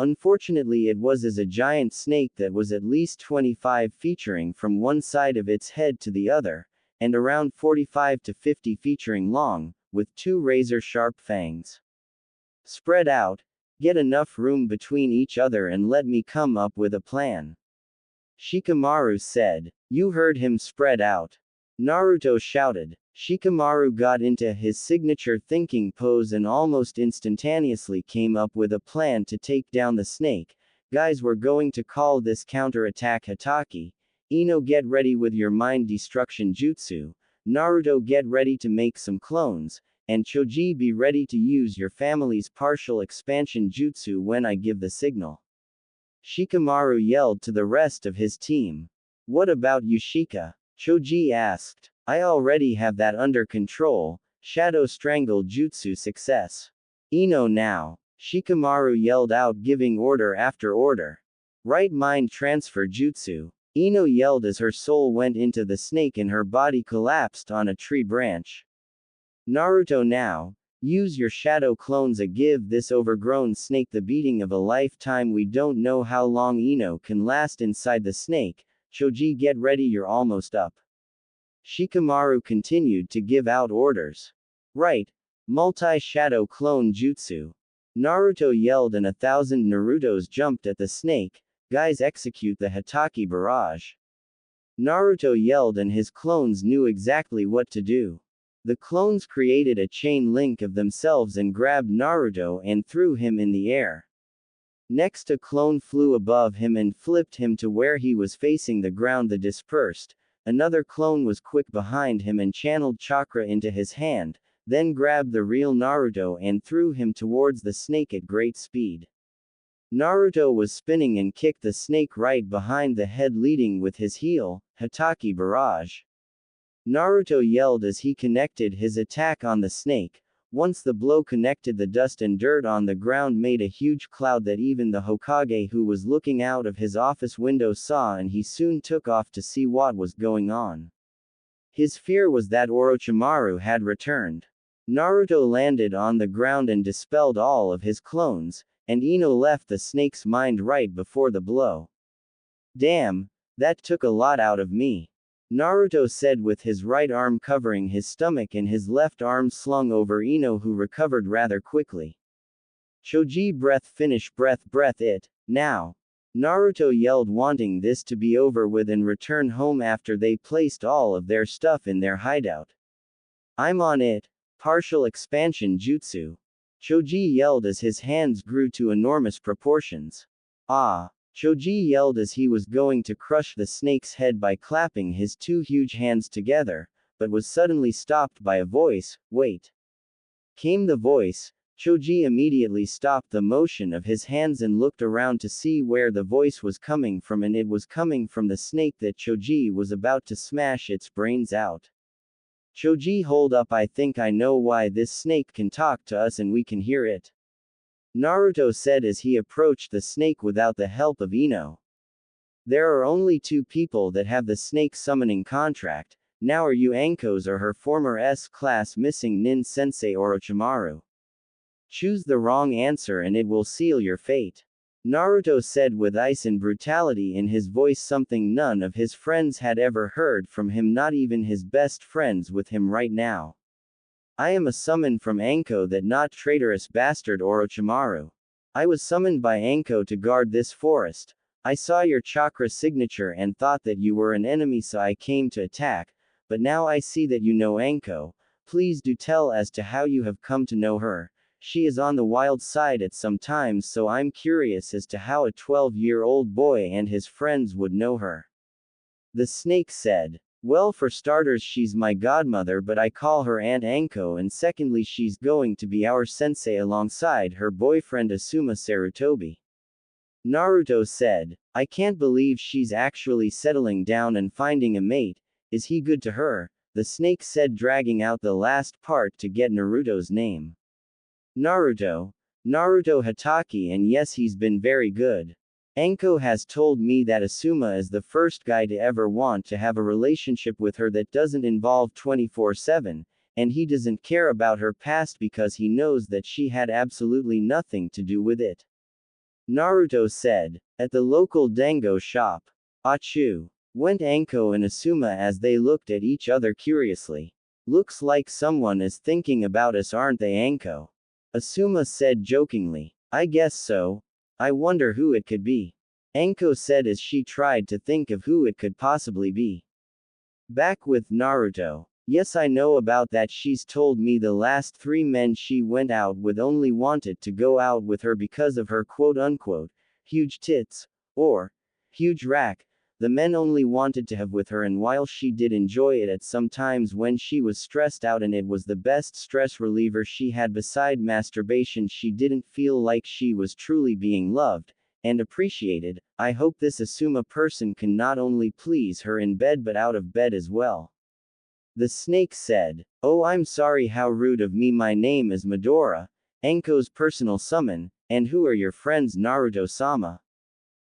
Unfortunately, it was as a giant snake that was at least 25 featuring from one side of its head to the other, and around 45 to 50 featuring long, with two razor-sharp fangs. Spread out, get enough room between each other and let me come up with a plan. Shikamaru said. You heard him, spread out. Naruto shouted. Shikamaru got into his signature thinking pose and almost instantaneously came up with a plan to take down the snake. Guys, we're going to call this counter-attack Hataki. Ino, get ready with your mind destruction jutsu. Naruto, get ready to make some clones. And Choji, be ready to use your family's partial expansion jutsu when I give the signal. Shikamaru yelled to the rest of his team. What about you, Shika? Choji asked. I already have that under control. Shadow Strangle Jutsu success. Ino now. Shikamaru yelled out, giving order after order. Right mind transfer jutsu. Ino yelled as her soul went into the snake and her body collapsed on a tree branch. Naruto now. Use your shadow clones, give this overgrown snake the beating of a lifetime. We don't know how long Ino can last inside the snake. Choji, get ready, you're almost up. Shikamaru continued to give out orders. Right. Multi-shadow clone jutsu. Naruto yelled and 1,000 Narutos jumped at the snake. Guys, execute the Hataki barrage. Naruto yelled and his clones knew exactly what to do. The clones created a chain link of themselves and grabbed Naruto and threw him in the air. Next, a clone flew above him and flipped him to where he was facing the ground. The dispersed. Another clone was quick behind him and channeled chakra into his hand, then grabbed the real Naruto and threw him towards the snake at great speed. Naruto was spinning and kicked the snake right behind the head, leading with his heel, Hataki barrage. Naruto yelled as he connected his attack on the snake, Once the blow connected, the dust and dirt on the ground made a huge cloud that even the Hokage who was looking out of his office window saw, and he soon took off to see what was going on. His fear was that Orochimaru had returned. Naruto landed on the ground and dispelled all of his clones, and Ino left the snake's mind right before the blow. Damn, that took a lot out of me, Naruto said with his right arm covering his stomach and his left arm slung over Ino, who recovered rather quickly. Choji breath finish breath it, now. Naruto yelled, wanting this to be over with and return home after they placed all of their stuff in their hideout. I'm on it. Partial expansion jutsu. Choji yelled as his hands grew to enormous proportions. Ah! Choji yelled as he was going to crush the snake's head by clapping his two huge hands together, but was suddenly stopped by a voice. Wait! Came the voice. Choji immediately stopped the motion of his hands and looked around to see where the voice was coming from, and it was coming from the snake that Choji was about to smash its brains out. Choji, hold up, I think I know why this snake can talk to us and we can hear it, Naruto said as he approached the snake without the help of Ino. There are only two people that have the snake summoning contract. Now are you Anko's or her former S-class missing nin sensei Orochimaru? Choose the wrong answer and it will seal your fate, Naruto said with ice and brutality in his voice, something none of his friends had ever heard from him, not even his best friends with him right now. I am a summon from Anko, that not traitorous bastard Orochimaru. I was summoned by Anko to guard this forest. I saw your chakra signature and thought that you were an enemy, so I came to attack, but now I see that you know Anko. Please do tell as to how you have come to know her. She is on the wild side at some times, so I'm curious as to how a 12-year-old boy and his friends would know her. The snake said. Well, for starters, she's my godmother, but I call her Aunt Anko, and secondly, she's going to be our sensei alongside her boyfriend Asuma Sarutobi, Naruto said. I can't believe she's actually settling down and finding a mate. Is he good to her? The snake said, dragging out the last part to get Naruto's name. Naruto Hatake, and yes, he's been very good. Anko has told me that Asuma is the first guy to ever want to have a relationship with her that doesn't involve 24/7, and he doesn't care about her past because he knows that she had absolutely nothing to do with it, Naruto said. At the local dango shop, Achu, went Anko and Asuma as they looked at each other curiously. Looks like someone is thinking about us, aren't they, Anko? Asuma said jokingly. I guess so. I wonder who it could be, Anko said as she tried to think of who it could possibly be. Back with Naruto. Yes, I know about that. She's told me the last 3 men she went out with only wanted to go out with her because of her quote-unquote huge tits, or huge rack. The men only wanted to have with her, and while she did enjoy it at some times when she was stressed out and it was the best stress reliever she had beside masturbation, she didn't feel like she was truly being loved and appreciated. I hope this Asuma person can not only please her in bed but out of bed as well, the snake said. Oh, I'm sorry, how rude of me. My name is Midora, Anko's personal summon. And who are your friends, Naruto-sama?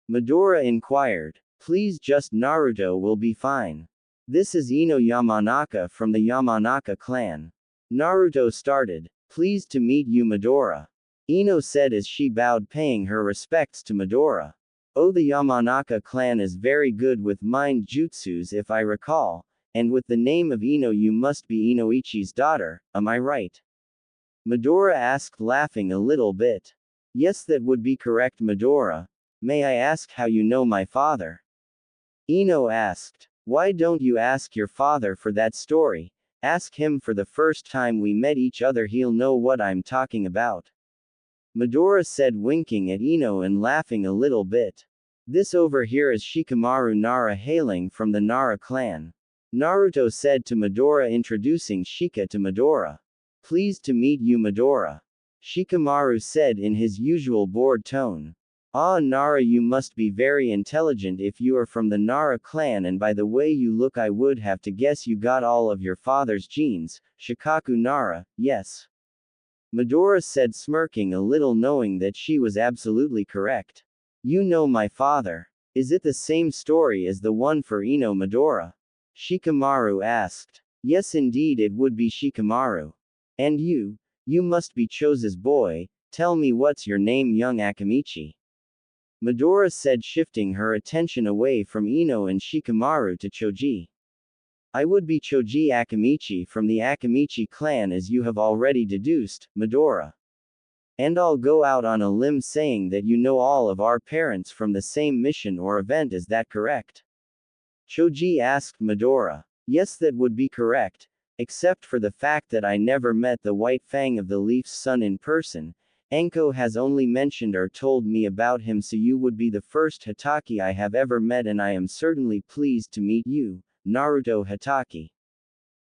Midora inquired. Please, just Naruto will be fine. This is Ino Yamanaka from the Yamanaka clan, Naruto started. Pleased to meet you, Midora, Ino said as she bowed, paying her respects to Midora. Oh, the Yamanaka clan is very good with mind jutsus if I recall, and with the name of Ino you must be Inoichi's daughter, am I right? Midora asked, laughing a little bit. Yes, that would be correct, Midora. May I ask how you know my father? Ino asked. Why don't you ask your father for that story? Ask him for the first time we met each other, he'll know what I'm talking about, Midora said, winking at Ino and laughing a little bit. This over here is Shikamaru Nara, hailing from the Nara clan, Naruto said to Midora, introducing Shika to Midora. Pleased to meet you, Midora, Shikamaru said in his usual bored tone. Ah, Nara, you must be very intelligent if you are from the Nara clan, and by the way you look I would have to guess you got all of your father's genes. Shikaku Nara, yes. Midora said, smirking a little, knowing that she was absolutely correct. You know my father. Is it the same story as the one for Ino Midora? Shikamaru asked. Yes, indeed, it would be Shikamaru. And you? You must be Chose's boy. Tell me, what's your name, young Akamichi? Midora said, shifting her attention away from Ino and Shikamaru to Choji. I would be Choji Akamichi from the Akamichi clan, as you have already deduced, Midora. And I'll go out on a limb saying that you know all of our parents from the same mission or event, is that correct? Choji asked Midora. Yes, that would be correct, except for the fact that I never met the White Fang of the Leaf's son in person. Anko has only mentioned or told me about him, so you would be the first Hatake I have ever met, and I am certainly pleased to meet you, Naruto Hatake.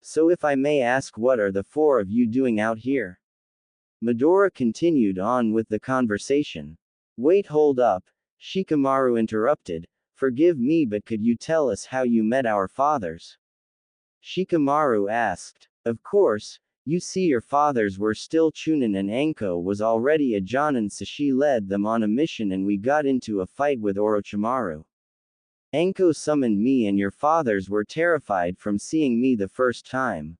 So if I may ask, what are the four of you doing out here? Midora continued on with the conversation. Wait, hold up, Shikamaru interrupted. Forgive me, but could you tell us how you met our fathers? Shikamaru asked. Of course. You see, your fathers were still Chunin and Anko was already a Jonin, so she led them on a mission and we got into a fight with Orochimaru. Anko summoned me and your fathers were terrified from seeing me the first time.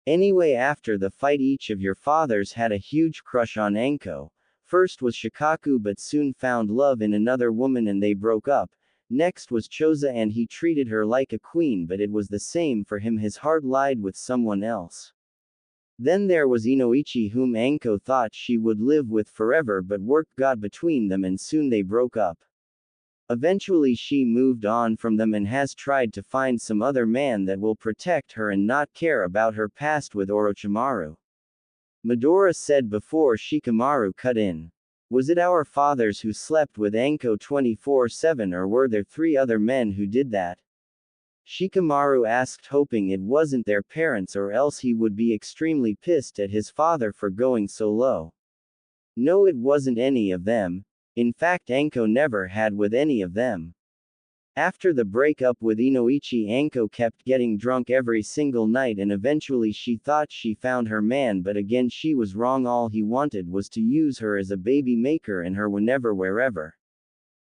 Anyway, after the fight each of your fathers had a huge crush on Anko. First was Shikaku, but soon found love in another woman and they broke up. Next was Choza and he treated her like a queen, but it was the same for him, his heart lied with someone else. Then there was Inoichi, whom Anko thought she would live with forever, but work got between them and soon they broke up. Eventually she moved on from them and has tried to find some other man that will protect her and not care about her past with Orochimaru. Midora said before Shikamaru cut in. Was it our fathers who slept with Anko 24/7, or were there 3 other men who did that? Shikamaru asked, hoping it wasn't their parents, or else he would be extremely pissed at his father for going so low. No, it wasn't any of them. In fact, Anko never had with any of them. After the breakup with Inoichi, Anko kept getting drunk every single night and eventually she thought she found her man, but again she was wrong. All he wanted was to use her as a baby maker and her whenever wherever.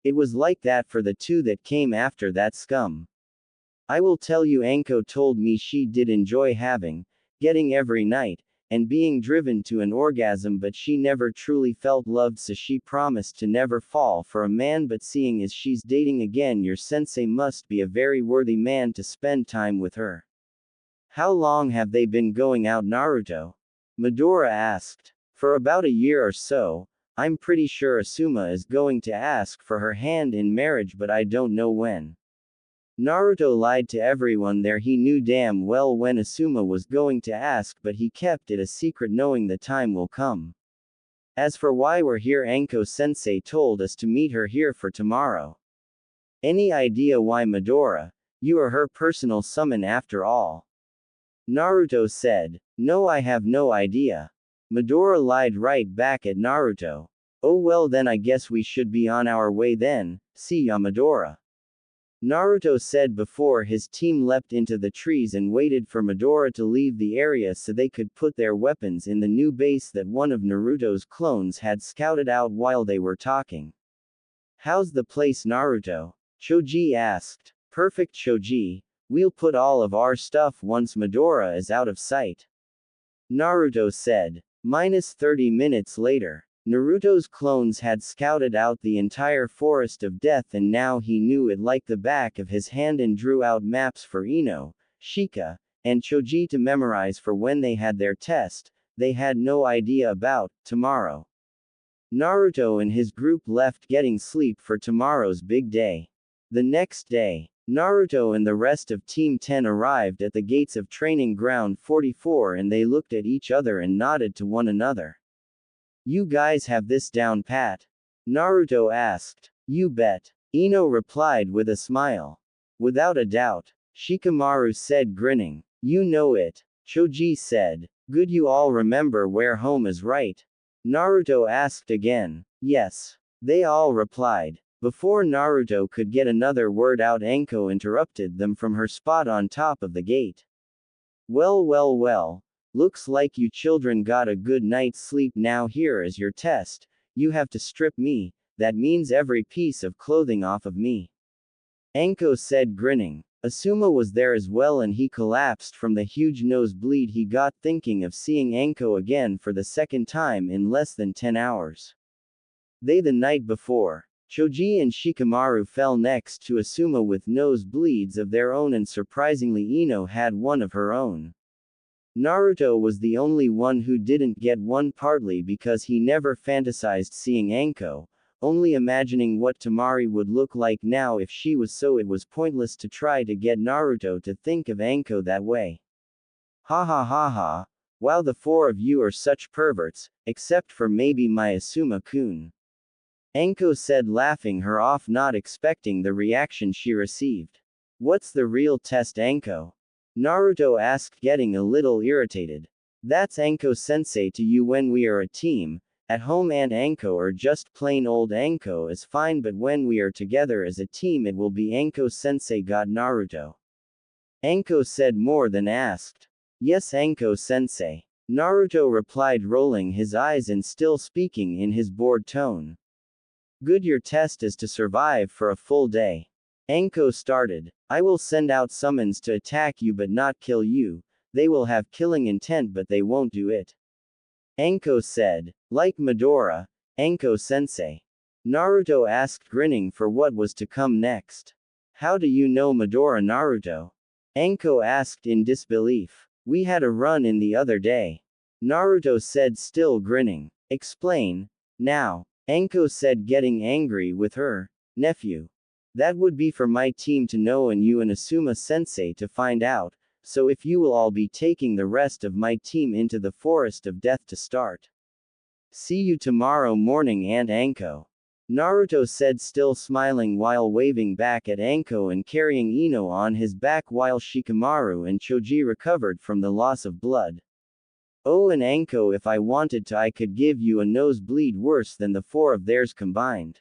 It was like that for the 2 that came after that scum. I will tell you, Anko told me she did enjoy getting every night, and being driven to an orgasm, but she never truly felt loved, so she promised to never fall for a man, but seeing as she's dating again, your sensei must be a very worthy man to spend time with her. How long have they been going out, Naruto? Midora asked. For about a year or so. I'm pretty sure Asuma is going to ask for her hand in marriage, but I don't know when. Naruto lied to everyone there. He knew damn well when Asuma was going to ask, but he kept it a secret, knowing the time will come. As for why we're here, Anko-sensei told us to meet her here for tomorrow. Any idea why, Midora? You are her personal summon after all. Naruto said. No, I have no idea. Midora lied right back at Naruto. Oh well, then I guess we should be on our way then. See ya, Midora. Naruto said before his team leapt into the trees and waited for Midora to leave the area so they could put their weapons in the new base that one of Naruto's clones had scouted out while they were talking. How's the place, Naruto? Choji asked. Perfect, Choji. We'll put all of our stuff once Midora is out of sight. Naruto said. -30 minutes later. Naruto's clones had scouted out the entire forest of death and now he knew it like the back of his hand and drew out maps for Ino, Shika, and Choji to memorize for when they had their test. They had no idea about tomorrow. Naruto and his group left getting sleep for tomorrow's big day. The next day, Naruto and the rest of Team 10 arrived at the gates of Training Ground 44 and they looked at each other and nodded to one another. You guys have this down pat? Naruto asked. You bet. Ino replied with a smile. Without a doubt. Shikamaru said, grinning. You know it. Choji said. Good, you all remember where home is, right? Naruto asked again. Yes. They all replied. Before Naruto could get another word out, Anko interrupted them from her spot on top of the gate. Well, Looks like you children got a good night's sleep. Now here is your test. You have to strip me, that means every piece of clothing off of me. Anko said, grinning. Asuma was there as well and he collapsed from the huge nosebleed he got thinking of seeing Anko again for the second time in less than 10 hours. The night before, Choji and Shikamaru fell next to Asuma with nosebleeds of their own and surprisingly Ino had one of her own. Naruto was the only one who didn't get one partly because he never fantasized seeing Anko, only imagining what Temari would look like now if she was so it was pointless to try to get Naruto to think of Anko that way. Ha ha ha ha, wow the four of you are such perverts, except for maybe my Asuma-kun. Anko said laughing her off not expecting the reaction she received. What's the real test Anko? Naruto asked getting a little irritated. That's Anko-sensei to you when we are a team, at home and Anko or just plain old Anko is fine but when we are together as a team it will be Anko-sensei got Naruto. Anko said more than asked. Yes Anko-sensei. Naruto replied rolling his eyes and still speaking in his bored tone. Good your test is to survive for a full day. Anko started. I will send out summons to attack you but not kill you, they will have killing intent but they won't do it. Anko said. Like Midora, Anko-sensei. Naruto asked grinning for what was to come next. How do you know Midora Naruto? Anko asked in disbelief. We had a run-in the other day. Naruto said still grinning. Explain. Now. Anko said getting angry with her nephew. That would be for my team to know and you and Asuma-sensei to find out, so if you will all be taking the rest of my team into the forest of death to start. See you tomorrow morning Aunt Anko. Naruto said still smiling while waving back at Anko and carrying Ino on his back while Shikamaru and Choji recovered from the loss of blood. Oh and Anko if I wanted to I could give you a nosebleed worse than the four of theirs combined.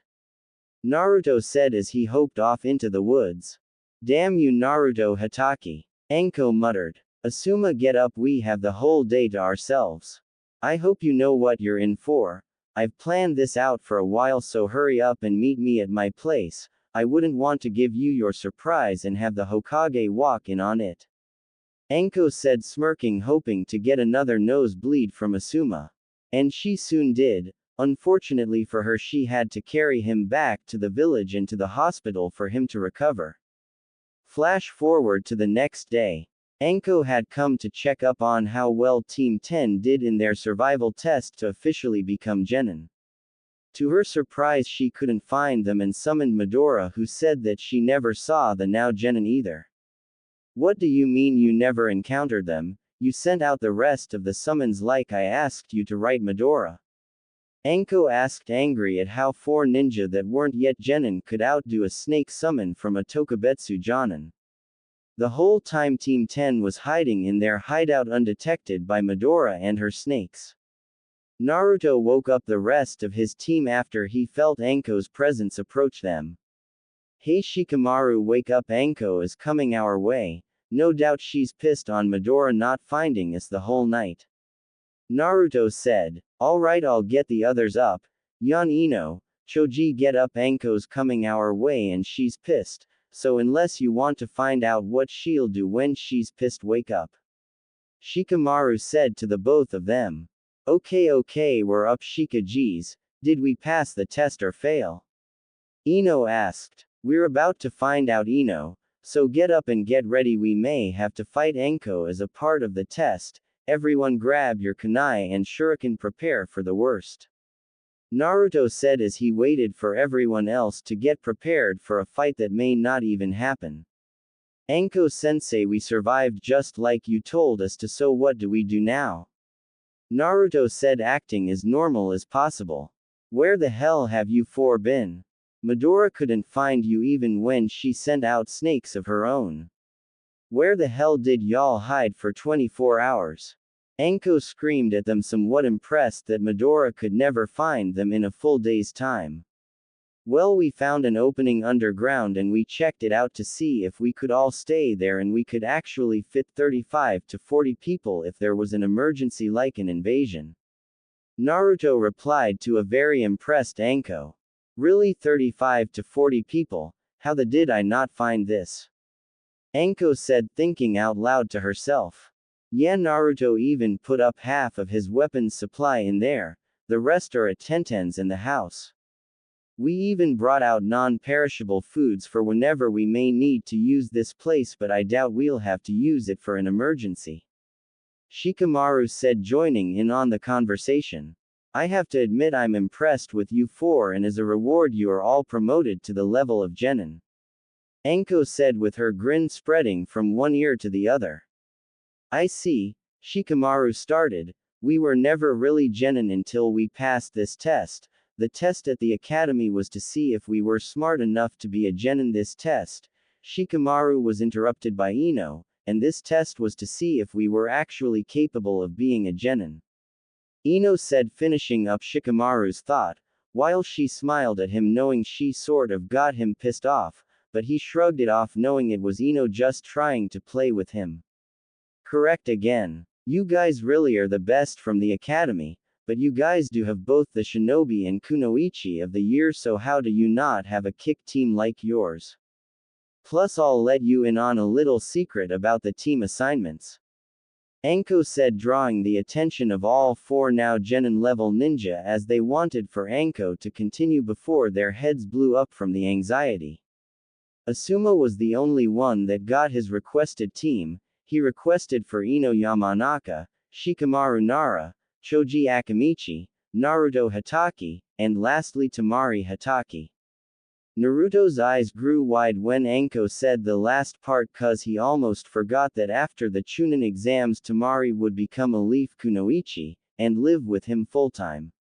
Naruto said as he hopped off into the woods. Damn you Naruto Hatake. Anko muttered. Asuma get up we have the whole day to ourselves. I hope you know what you're in for. I've planned this out for a while so hurry up and meet me at my place, I wouldn't want to give you your surprise and have the Hokage walk in on it. Anko said smirking hoping to get another nosebleed from Asuma. And she soon did. Unfortunately for her she had to carry him back to the village and to the hospital for him to recover. Flash forward to the next day. Anko had come to check up on how well Team 10 did in their survival test to officially become genin. To her surprise she couldn't find them and summoned Midora who said that she never saw the now genin either. What do you mean you never encountered them? You sent out the rest of the summons like I asked you to write Midora. Anko asked angry at how four ninja that weren't yet genin could outdo a snake summon from a Tokubetsu Jonin. The whole time Team 10 was hiding in their hideout undetected by Midora and her snakes. Naruto woke up the rest of his team after he felt Anko's presence approach them. Hey Shikamaru wake up Anko is coming our way, no doubt she's pissed on Midora not finding us the whole night. Naruto said, alright I'll get the others up, Yan Ino, Choji get up Anko's coming our way and she's pissed, so unless you want to find out what she'll do when she's pissed wake up. Shikamaru said to the both of them. Okay we're up Shika geez, did we pass the test or fail? Ino asked. We're about to find out Ino, so get up and get ready we may have to fight Anko as a part of the test. Everyone grab your kunai and shuriken prepare for the worst. Naruto said as he waited for everyone else to get prepared for a fight that may not even happen. Anko-sensei we survived just like you told us to so what do we do now? Naruto said acting as normal as possible. Where the hell have you four been? Midora couldn't find you even when she sent out snakes of her own. Where the hell did y'all hide for 24 hours? Anko screamed at them somewhat impressed that Midora could never find them in a full day's time. Well, we found an opening underground and we checked it out to see if we could all stay there, and we could actually fit 35 to 40 people if there was an emergency like an invasion. Naruto replied to a very impressed Anko. Really, 35 to 40 people? How the did I not find this? Anko said, thinking out loud to herself. Yeah, Naruto even put up half of his weapons supply in there, the rest are at Tenten's in the house. We even brought out non-perishable foods for whenever we may need to use this place, but I doubt we'll have to use it for an emergency. Shikamaru said, joining in on the conversation. I have to admit I'm impressed with you four, and as a reward you are all promoted to the level of genin. Anko said with her grin spreading from one ear to the other. I see, Shikamaru started, we were never really genin until we passed this test. The test at the academy was to see if we were smart enough to be a genin. This test, Shikamaru was interrupted by Ino, and this test was to see if we were actually capable of being a genin. Ino said, finishing up Shikamaru's thought, while she smiled at him knowing she sort of got him pissed off, but he shrugged it off knowing it was Ino just trying to play with him. Correct again. You guys really are the best from the academy, but you guys do have both the shinobi and kunoichi of the year, so how do you not have a kick team like yours? Plus I'll let you in on a little secret about the team assignments. Anko said, drawing the attention of all four now genin level ninja as they wanted for Anko to continue before their heads blew up from the anxiety. Asuma was the only one that got his requested team. He requested for Ino Yamanaka, Shikamaru Nara, Choji Akamichi, Naruto Hatake, and lastly Temari Hatake. Naruto's eyes grew wide when Anko said the last part, cause he almost forgot that after the Chunin exams Temari would become a Leaf Kunoichi, and live with him full-time.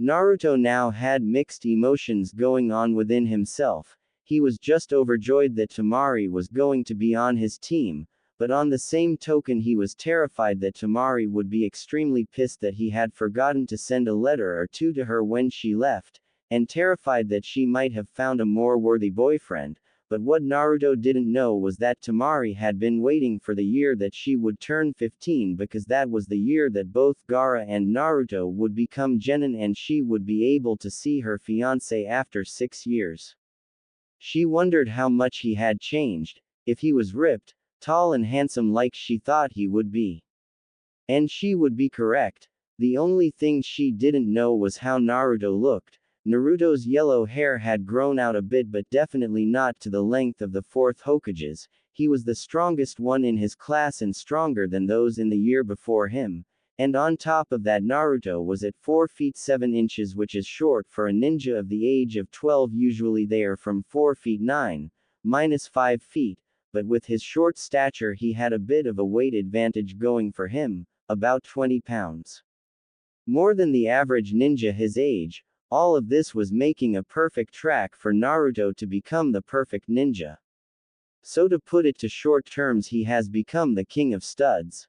Naruto now had mixed emotions going on within himself. He was just overjoyed that Temari was going to be on his team, but on the same token he was terrified that Temari would be extremely pissed that he had forgotten to send a letter or two to her when she left, and terrified that she might have found a more worthy boyfriend. But what Naruto didn't know was that Temari had been waiting for the year that she would turn 15, because that was the year that both Gaara and Naruto would become genin and she would be able to see her fiancé after 6 years. She wondered how much he had changed, if he was ripped, tall and handsome like she thought he would be. And she would be correct. The only thing she didn't know was how Naruto looked. Naruto's yellow hair had grown out a bit, but definitely not to the length of the fourth Hokages. He was the strongest one in his class and stronger than those in the year before him. And on top of that, Naruto was at 4 feet 7 inches, which is short for a ninja of the age of 12. Usually they are from 4 feet 9, minus 5 feet. But with his short stature he had a bit of a weight advantage going for him, about 20 pounds. More than the average ninja his age. All of this was making a perfect track for Naruto to become the perfect ninja. So to put it to short terms, he has become the king of studs.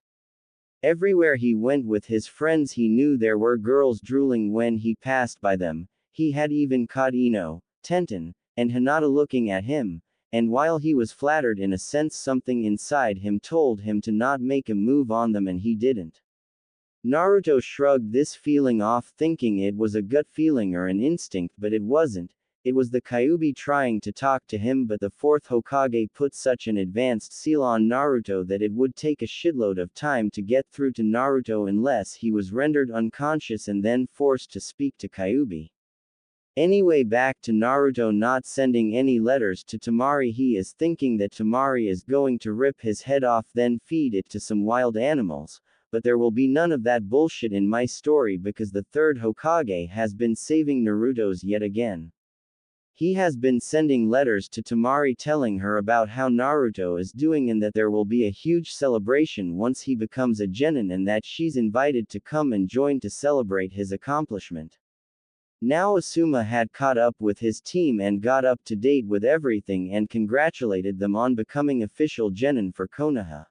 Everywhere he went with his friends he knew there were girls drooling when he passed by them. He had even caught Ino, Tenten, and Hinata looking at him. And while he was flattered in a sense, something inside him told him to not make a move on them, and he didn't. Naruto shrugged this feeling off, thinking it was a gut feeling or an instinct, but it wasn't. It was the Kyuubi trying to talk to him, but the fourth Hokage put such an advanced seal on Naruto that it would take a shitload of time to get through to Naruto unless he was rendered unconscious and then forced to speak to Kyuubi. Anyway, back to Naruto not sending any letters to Temari. He is thinking that Temari is going to rip his head off, then feed it to some wild animals. But there will be none of that bullshit in my story, because the third Hokage has been saving Naruto's yet again. He has been sending letters to Temari telling her about how Naruto is doing and that there will be a huge celebration once he becomes a genin, and that she's invited to come and join to celebrate his accomplishment. Now Asuma had caught up with his team and got up to date with everything and congratulated them on becoming official genin for Konoha.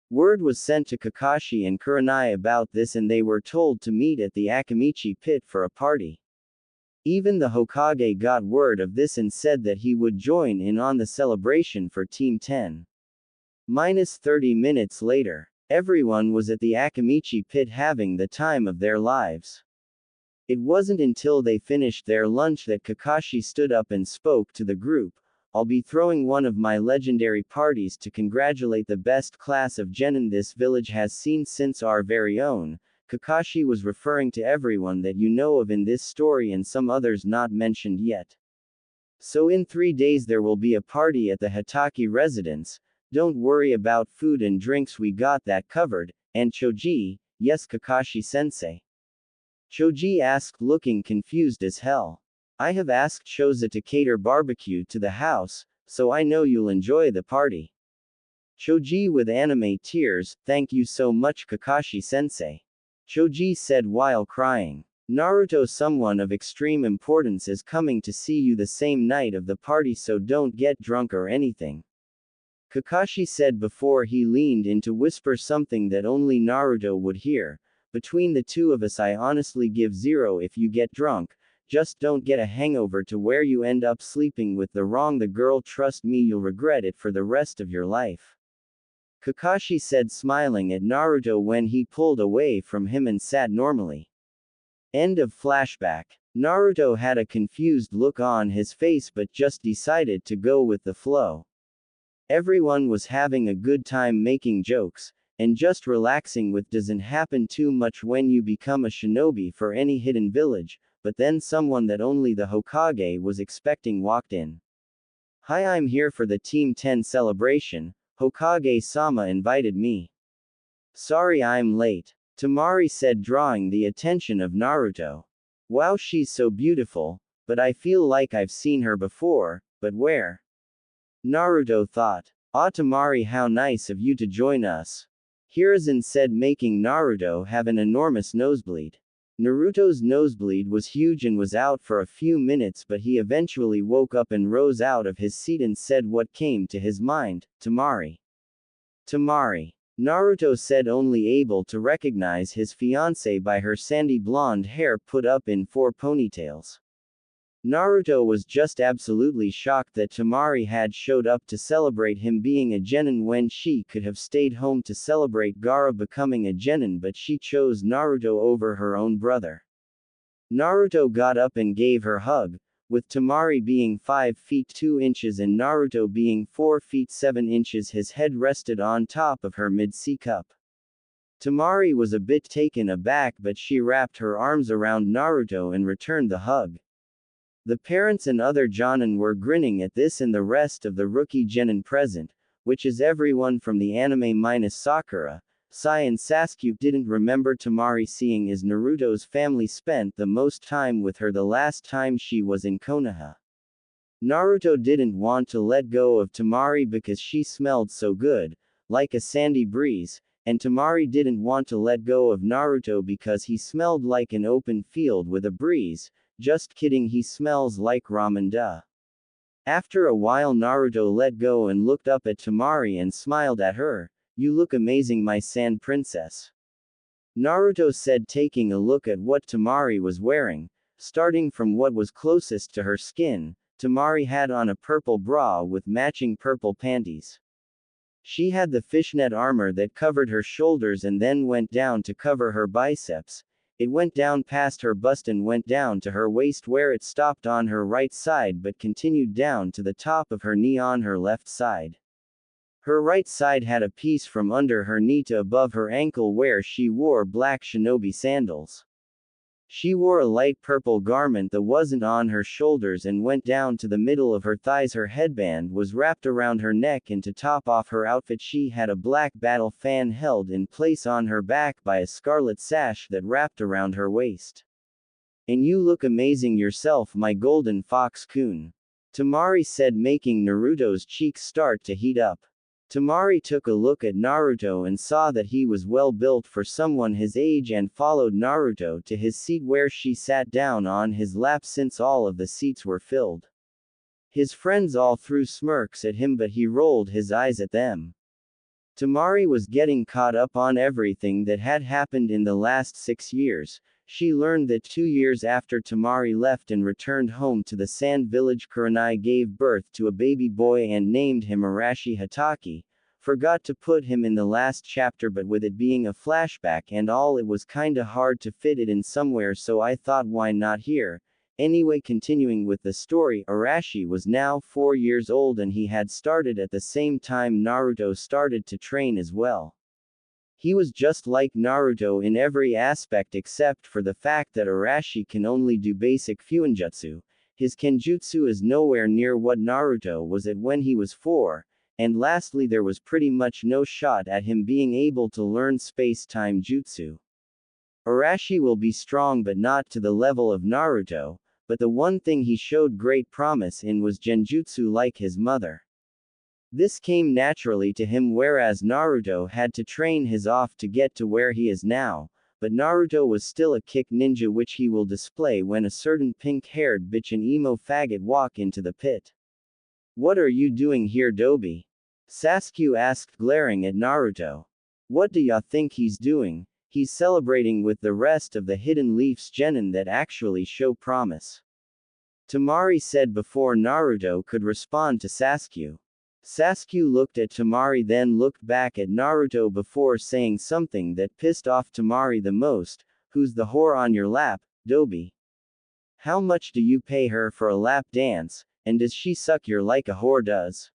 Word was sent to Kakashi and Kurenai about this, and they were told to meet at the Akamichi pit for a party. Even the Hokage got word of this and said that he would join in on the celebration for Team 10. Minus 30 minutes later, everyone was at the Akamichi pit having the time of their lives. It wasn't until they finished their lunch that Kakashi stood up and spoke to the group. I'll be throwing one of my legendary parties to congratulate the best class of genin this village has seen since our very own. Kakashi was referring to everyone that you know of in this story and some others not mentioned yet. So in 3 days there will be a party at the Hitaki residence. Don't worry about food and drinks, we got that covered. And Choji, yes Kakashi-sensei. Choji asked, looking confused as hell. I have asked Choza to cater barbecue to the house, so I know you'll enjoy the party. Choji with anime tears, thank you so much Kakashi-sensei. Choji said while crying. Naruto, someone of extreme importance, is coming to see you the same night of the party, so don't get drunk or anything. Kakashi said before he leaned in to whisper something that only Naruto would hear. Between the two of us I honestly give 0 if you get drunk, just don't get a hangover to where you end up sleeping with the wrong girl, trust me you'll regret it for the rest of your life. Kakashi said, smiling at Naruto when he pulled away from him and sat normally. End of flashback. Naruto had a confused look on his face but just decided to go with the flow. Everyone was having a good time making jokes, and just relaxing with doesn't happen too much when you become a shinobi for any hidden village, but then someone that only the Hokage was expecting walked in. Hi, I'm here for the Team 10 celebration. Hokage-sama invited me. Sorry I'm late. Temari said, drawing the attention of Naruto. Wow, she's so beautiful, but I feel like I've seen her before, but where? Naruto thought. Ah, Temari, how nice of you to join us. Hiruzen said, making Naruto have an enormous nosebleed. Naruto's nosebleed was huge and was out for a few minutes, but he eventually woke up and rose out of his seat and said what came to his mind, Temari. Temari. Naruto said, only able to recognize his fiancée by her sandy blonde hair put up in 4 ponytails. Naruto was just absolutely shocked that Temari had showed up to celebrate him being a genin when she could have stayed home to celebrate Gaara becoming a genin, but she chose Naruto over her own brother. Naruto got up and gave her hug, with Temari being 5 feet 2 inches and Naruto being 4 feet 7 inches. His head rested on top of her mid-C cup. Temari was a bit taken aback, but she wrapped her arms around Naruto and returned the hug. The parents and other Jonin were grinning at this and the rest of the rookie genin present, which is everyone from the anime minus Sakura. Sai and Sasuke didn't remember Temari, seeing as Naruto's family spent the most time with her the last time she was in Konoha. Naruto didn't want to let go of Temari because she smelled so good, like a sandy breeze, and Temari didn't want to let go of Naruto because he smelled like an open field with a breeze. Just kidding, he smells like ramen duh. After a while Naruto let go and looked up at Temari and smiled at her. You look amazing, my sand princess. Naruto said, taking a look at what Temari was wearing. Starting from what was closest to her skin, Temari had on a purple bra with matching purple panties. She had the fishnet armor that covered her shoulders and then went down to cover her biceps. It went down past her bust and went down to her waist, where it stopped on her right side but continued down to the top of her knee on her left side. Her right side had a piece from under her knee to above her ankle where she wore black shinobi sandals. She wore a light purple garment that wasn't on her shoulders and went down to the middle of her thighs. Her headband was wrapped around her neck, and to top off her outfit she had a black battle fan held in place on her back by a scarlet sash that wrapped around her waist. And you look amazing yourself, my golden fox-kun. Temari said, making Naruto's cheeks start to heat up. Temari took a look at Naruto and saw that he was well built for someone his age and followed Naruto to his seat, where she sat down on his lap since all of the seats were filled. His friends all threw smirks at him, but he rolled his eyes at them. Temari was getting caught up on everything that had happened in the last 6 years. She learned that 2 years after Temari left and returned home to the sand village, Kurenai gave birth to a baby boy and named him Arashi Hataki. Forgot to put him in the last chapter, but with it being a flashback and all, it was kinda hard to fit it in somewhere, so I thought why not here. Anyway, continuing with the story, Arashi was now 4 years old and he had started at the same time Naruto started to train as well. He was just like Naruto in every aspect except for the fact that Arashi can only do basic fuinjutsu. His kenjutsu is nowhere near what Naruto was at when he was 4, and lastly there was pretty much no shot at him being able to learn space-time jutsu. Arashi will be strong but not to the level of Naruto, but the one thing he showed great promise in was genjutsu like his mother. This came naturally to him, whereas Naruto had to train his off to get to where he is now, but Naruto was still a kick ninja, which he will display when a certain pink-haired bitch and emo faggot walk into the pit. "What are you doing here, Dobi?" Sasuke asked, glaring at Naruto. "What do ya think he's doing? He's celebrating with the rest of the Hidden Leafs genin that actually show promise," Temari said before Naruto could respond to Sasuke. Sasuke looked at Temari, then looked back at Naruto before saying something that pissed off Temari the most. "Who's the whore on your lap, Dobi? How much do you pay her for a lap dance, and does she suck your like a whore does?"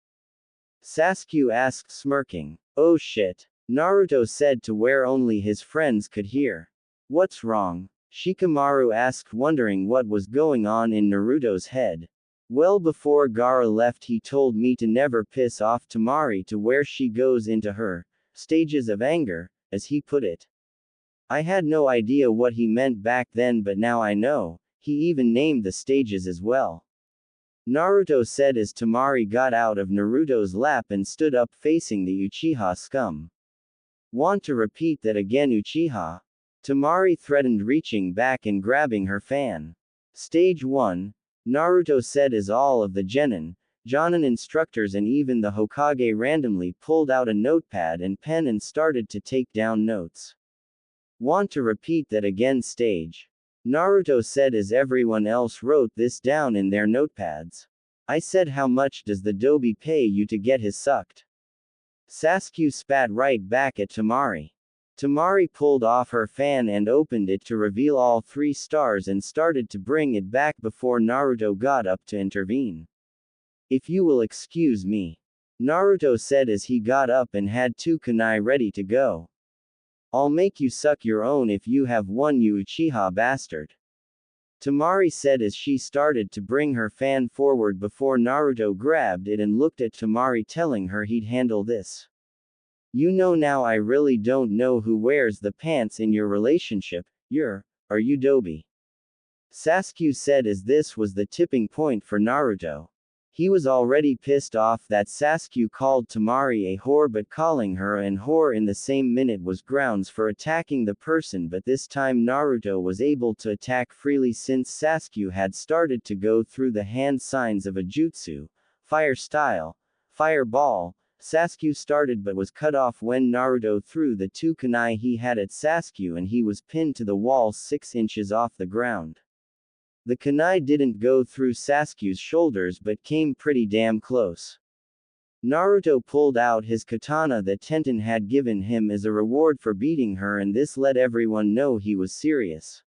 Sasuke asked, smirking. "Oh shit," Naruto said to where only his friends could hear. "What's wrong?" Shikamaru asked, wondering what was going on in Naruto's head. "Well, before Gaara left he told me to never piss off Temari to where she goes into her stages of anger, as he put it. I had no idea what he meant back then, but now I know. He even named the stages as well," Naruto said as Temari got out of Naruto's lap and stood up facing the Uchiha scum. "Want to repeat that again, Uchiha?" Temari threatened, reaching back and grabbing her fan. "Stage 1. Naruto said as all of the genin, jonin instructors and even the Hokage randomly pulled out a notepad and pen and started to take down notes. "Want to repeat that again, stage?" Naruto said as everyone else wrote this down in their notepads. "I said, how much does the Dobi pay you to get his sucked?" Sasuke spat right back at Temari. Temari pulled off her fan and opened it to reveal all 3 stars and started to bring it back before Naruto got up to intervene. "If you will excuse me," Naruto said as he got up and had 2 kunai ready to go. "I'll make you suck your own if you have one, you Uchiha bastard," Temari said as she started to bring her fan forward before Naruto grabbed it and looked at Temari, telling her he'd handle this. "You know, now I really don't know who wears the pants in your relationship. Are you Dobi?" Sasuke said as this was the tipping point for Naruto. He was already pissed off that Sasuke called Temari a whore, but calling her an whore in the same minute was grounds for attacking the person, but this time Naruto was able to attack freely since Sasuke had started to go through the hand signs of a jutsu, fire style, fireball. Sasuke started but was cut off when Naruto threw the 2 kunai he had at Sasuke and he was pinned to the wall 6 inches off the ground. The kunai didn't go through Sasuke's shoulders but came pretty damn close. Naruto pulled out his katana that Tenten had given him as a reward for beating her, and this let everyone know he was serious.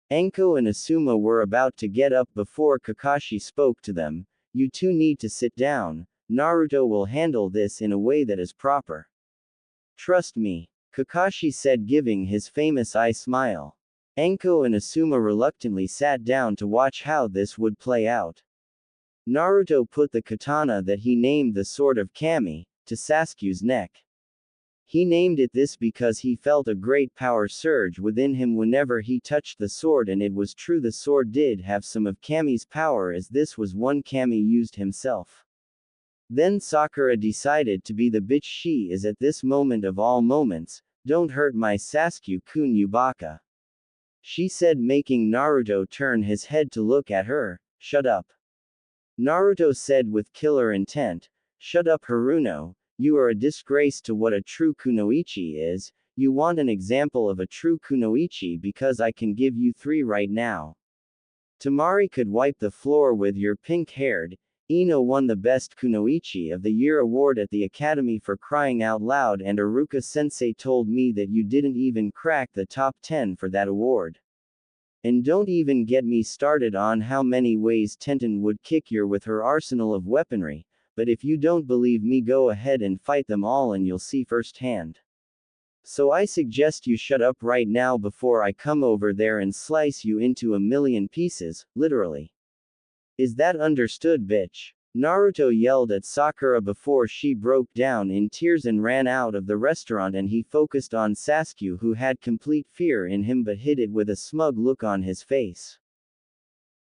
Anko and Asuma were about to get up before Kakashi spoke to them. "You 2 need to sit down. Naruto will handle this in a way that is proper. Trust me," Kakashi said, giving his famous eye smile. Anko and Asuma reluctantly sat down to watch how this would play out. Naruto put the katana that he named the Sword of Kami to Sasuke's neck. He named it this because he felt a great power surge within him whenever he touched the sword, and it was true, the sword did have some of Kami's power, as this was one Kami used himself. Then Sakura decided to be the bitch she is at this moment of all moments. "Don't hurt my Sasuke-kun, you baka," she said, making Naruto turn his head to look at her. "Shut up," Naruto said with killer intent. "Shut up, Haruno. You are a disgrace to what a true kunoichi is. You want an example of a true kunoichi because I can give you 3 right now. Temari could wipe the floor with your pink-haired. Ino won the Best Kunoichi of the Year award at the Academy for crying out loud, and Aruka-sensei told me that you didn't even crack the top 10 for that award. And don't even get me started on how many ways Tenten would kick you with her arsenal of weaponry, but if you don't believe me, go ahead and fight them all and you'll see firsthand. So I suggest you shut up right now before I come over there and slice you into a million pieces, literally. Is that understood, bitch? Naruto yelled at Sakura before she broke down in tears and ran out of the restaurant, and he focused on Sasuke, who had complete fear in him but hid it with a smug look on his face.